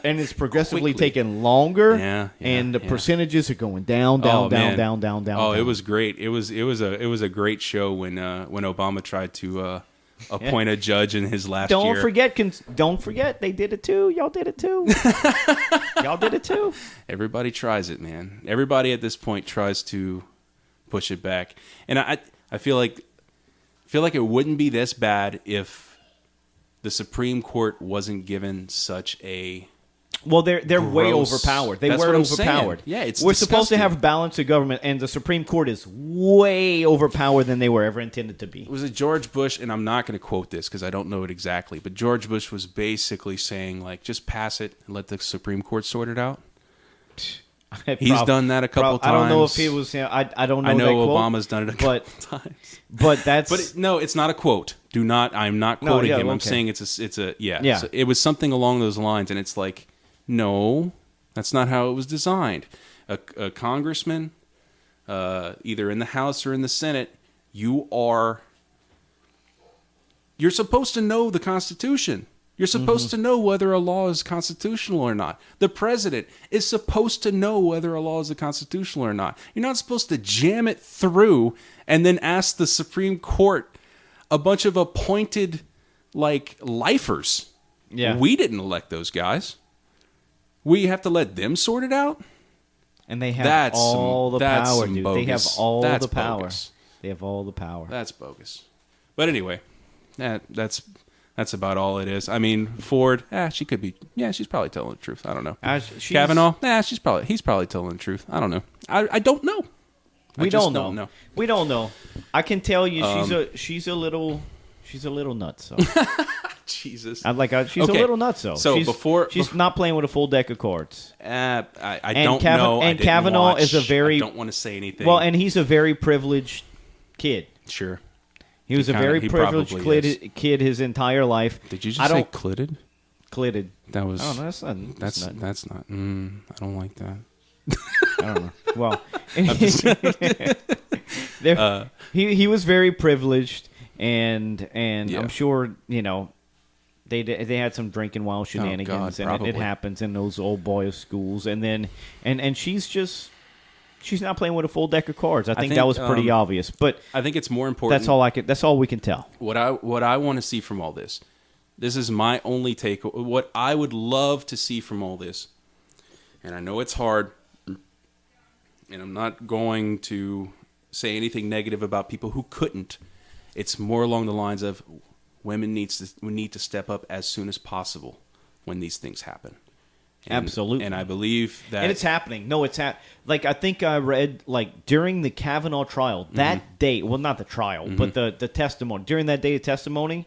And it's progressively taking longer. And the percentages are going down. Oh, down. It was great. It was a great show when Obama tried to appoint a judge in his last year. Don't forget, they did it too. Y'all did it too. Y'all did it too. Everybody tries it, man. Everybody at this point tries to push it back, and I feel like it wouldn't be this bad if the Supreme Court wasn't given such a Well, they're way overpowered. They were overpowered. Yeah, we're disgusting. supposed to have a balance of government, and the Supreme Court is way overpowered than they were ever intended to be. It was a George Bush, and I'm not going to quote this because I don't know it exactly, but George Bush was basically saying, like, just pass it and let the Supreme Court sort it out. He's done that a couple times. I don't know if he was. I don't know. I know that quote, Obama's done it a couple times. But that's. But it's not a quote. I'm not quoting him. Okay. I'm saying it's a. So it was something along those lines, and it's like, no, that's not how it was designed. A congressman, either in the House or in the Senate, you're supposed to know the Constitution. You're supposed to know whether a law is constitutional or not. The president is supposed to know whether a law is constitutional or not. You're not supposed to jam it through and then ask the Supreme Court, a bunch of appointed, like, lifers. Yeah. We didn't elect those guys. We have to let them sort it out? And they have all the power, dude. Bogus. They have all the power. Bogus. They have all the power. That's bogus. But anyway, that's about all it is. I mean, Ford, she could be. Yeah, she's probably telling the truth. I don't know. Kavanaugh, he's probably telling the truth. I don't know. I don't know. We don't know. We don't know. I can tell you, she's a little nuts. So. Jesus. She's a little nuts. So she's not playing with a full deck of cards. I don't know. And Kavanaugh is a very. I don't want to say anything. Well, and he's a very privileged kid. Sure. He was a very privileged kid his entire life. Did you just say clitted? Clitted. That was. Oh, no, that's not. That's not. I don't like that. I don't know. Well, he was very privileged, and I'm sure they had some drinking while shenanigans, and it happens in those old boys' schools, and then and she's not playing with a full deck of cards. I think that was pretty obvious, but I think it's more important. That's all we can tell. What I want to see from all this. This is my only take. What I would love to see from all this, and I know it's hard, and I'm not going to say anything negative about people who couldn't. It's more along the lines of women need to step up as soon as possible when these things happen. Absolutely. And I believe that... And it's happening. No, it's I think I read, during the Kavanaugh trial, that day... Well, not the trial, but the testimony. During that day of testimony,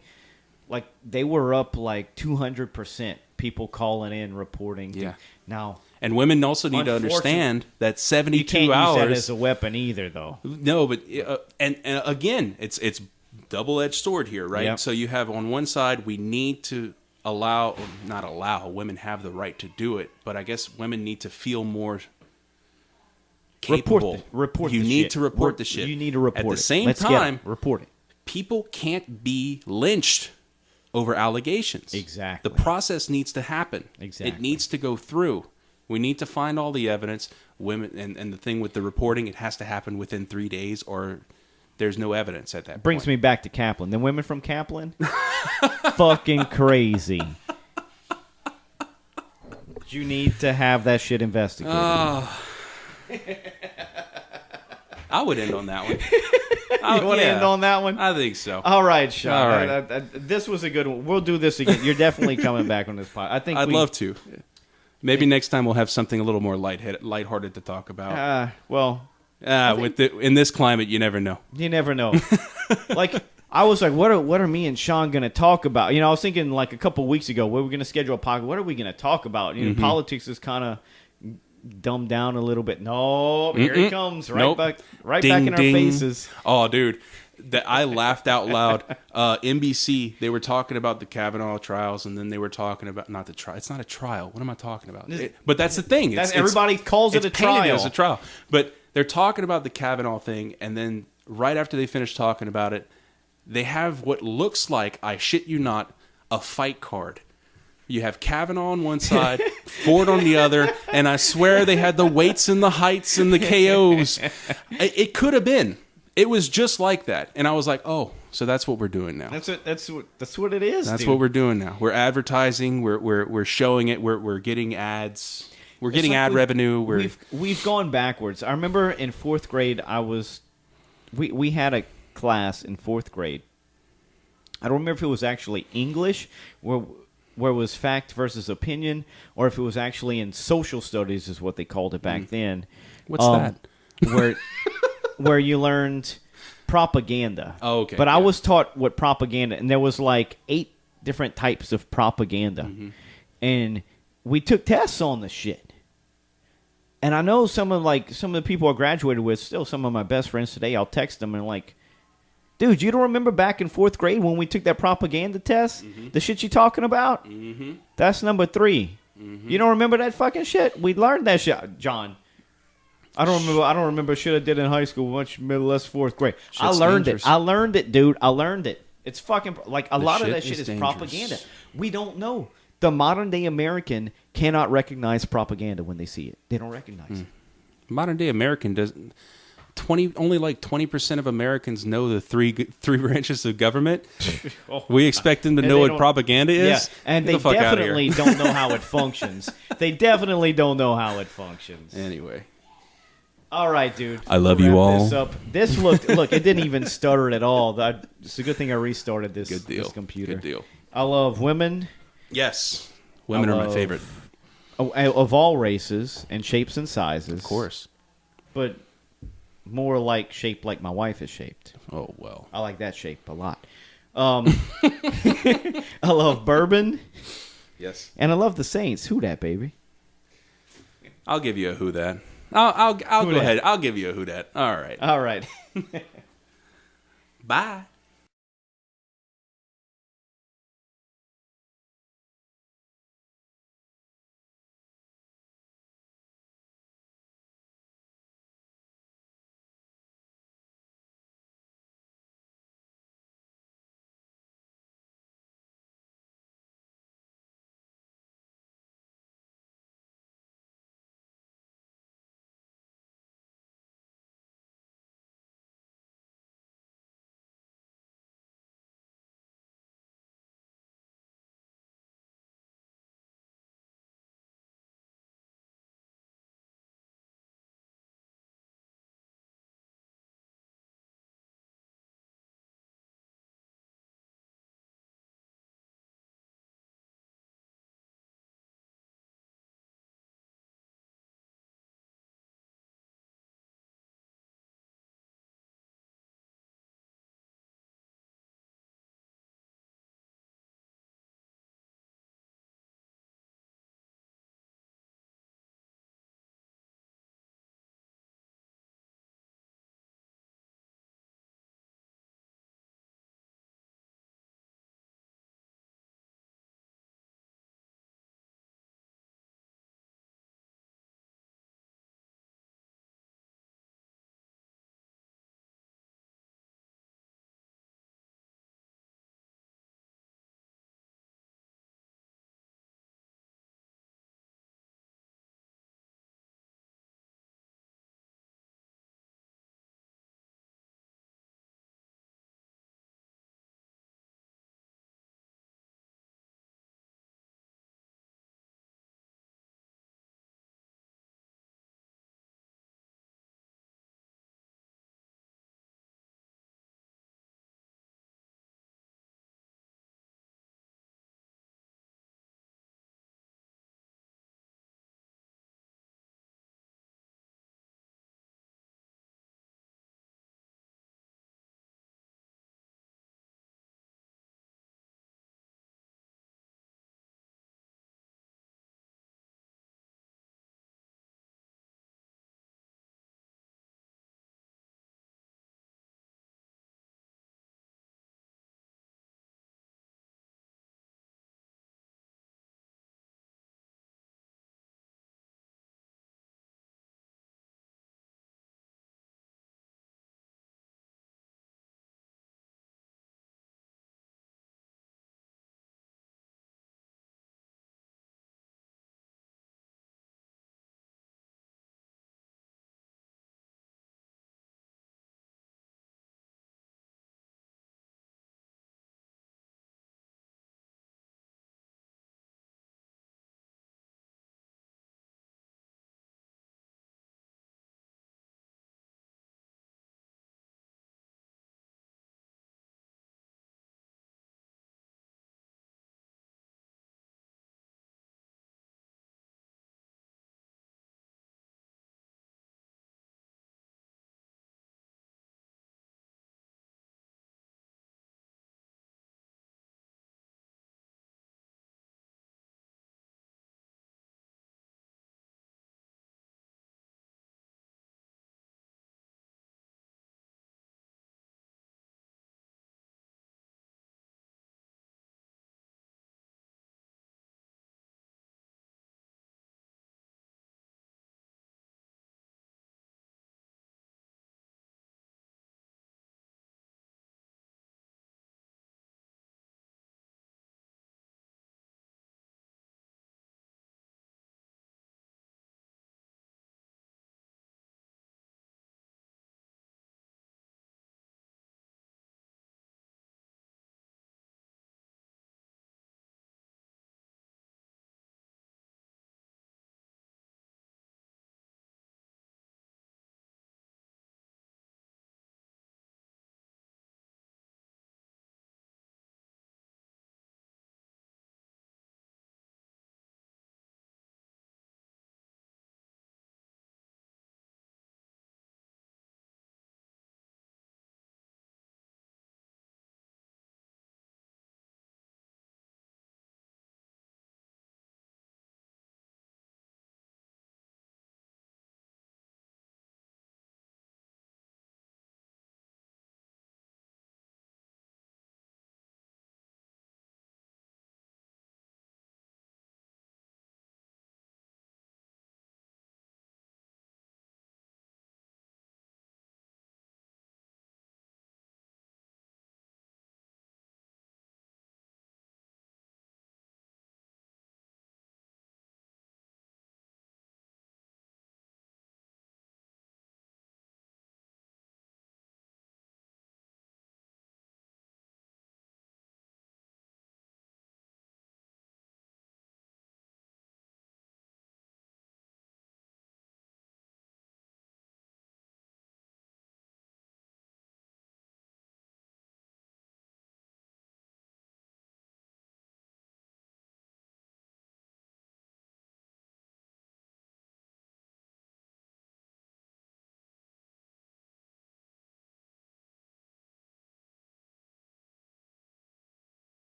they were up, 200%. People calling in, reporting. Yeah. Now... And women also need to understand that 72 hours... You can't use that as a weapon either, though. No, but... and again, it's double-edged sword here, right? Yep. So you have, on one side, we need to... not allow women have the right to do it, but I guess women need to feel more capable. You need to report the shit. You need to report it. At the same time, report it. People can't be lynched over allegations. Exactly. The process needs to happen. Exactly. It needs to go through. We need to find all the evidence. Women and the thing with the reporting, it has to happen within 3 days, or there's no evidence at that point. Brings me back to Kaplan. The women from Kaplan, fucking crazy. You need to have that shit investigated. I would end on that one. You want to end on that one? I think so. All right, Sean. All right. This was a good one. We'll do this again. You're definitely coming back on this pod. I'd love to. Maybe next time we'll have something a little more lighthearted to talk about. In this climate, you never know. You never know. Like, I was like, what are me and Sean going to talk about? You know, I was thinking like a couple weeks ago, we were going to schedule a podcast. What are we going to talk about? You know, politics is kind of dumbed down a little bit. No, here it comes. Back in our faces. Oh, dude. I laughed out loud. NBC, they were talking about the Kavanaugh trials, and then they were talking about not the trial. It's not a trial. What am I talking about? But that's the thing. Everybody calls it a trial. It's a trial. But they're talking about the Kavanaugh thing, and then right after they finish talking about it, they have what looks like, I shit you not, a fight card. You have Kavanaugh on one side, Ford on the other, and I swear they had the weights and the heights and the KOs. It could have been. It was just like that, and I was like, "Oh, so that's what we're doing now." That's what it is. That's what we're doing now. We're advertising. We're showing it. We're getting ads. We're getting ad revenue. We've gone backwards. I remember in fourth grade, we had a class in fourth grade. I don't remember if it was actually English, where it was fact versus opinion, or if it was actually in social studies, is what they called it back then. What's that? Where you learned propaganda. Oh, okay. But I was taught what propaganda, and there was like 8 different types of propaganda, and we took tests on the shit. And I know some of the people I graduated with, still some of my best friends today. I'll text them and like, dude, you don't remember back in fourth grade when we took that propaganda test? The shit you talking about? That's number 3. You don't remember that fucking shit? We learned that shit, John. I don't remember shit I did in high school, much less fourth grade. I learned it, dude. I learned it. It's fucking like a lot of that shit is propaganda. We don't know. The modern day American cannot recognize propaganda when they see it. They don't recognize it. Modern day American doesn't. Only like 20% of Americans know the three branches of government. We expect them to know what propaganda is. Yeah, and they definitely don't know how it functions. They definitely don't know how it functions. Anyway. All right, dude. I love you all. This look, it didn't even stutter at all. It's a good thing I restarted this computer. Good deal. I love women. Yes. Women are my favorite. Of all races and shapes and sizes. Of course. But more like shaped like my wife is shaped. Oh, well. I like that shape a lot. I love bourbon. Yes. And I love the Saints. Who dat, baby? I'll give you a who dat. I'll go ahead. I'll give you a who dat. All right. All right. Bye.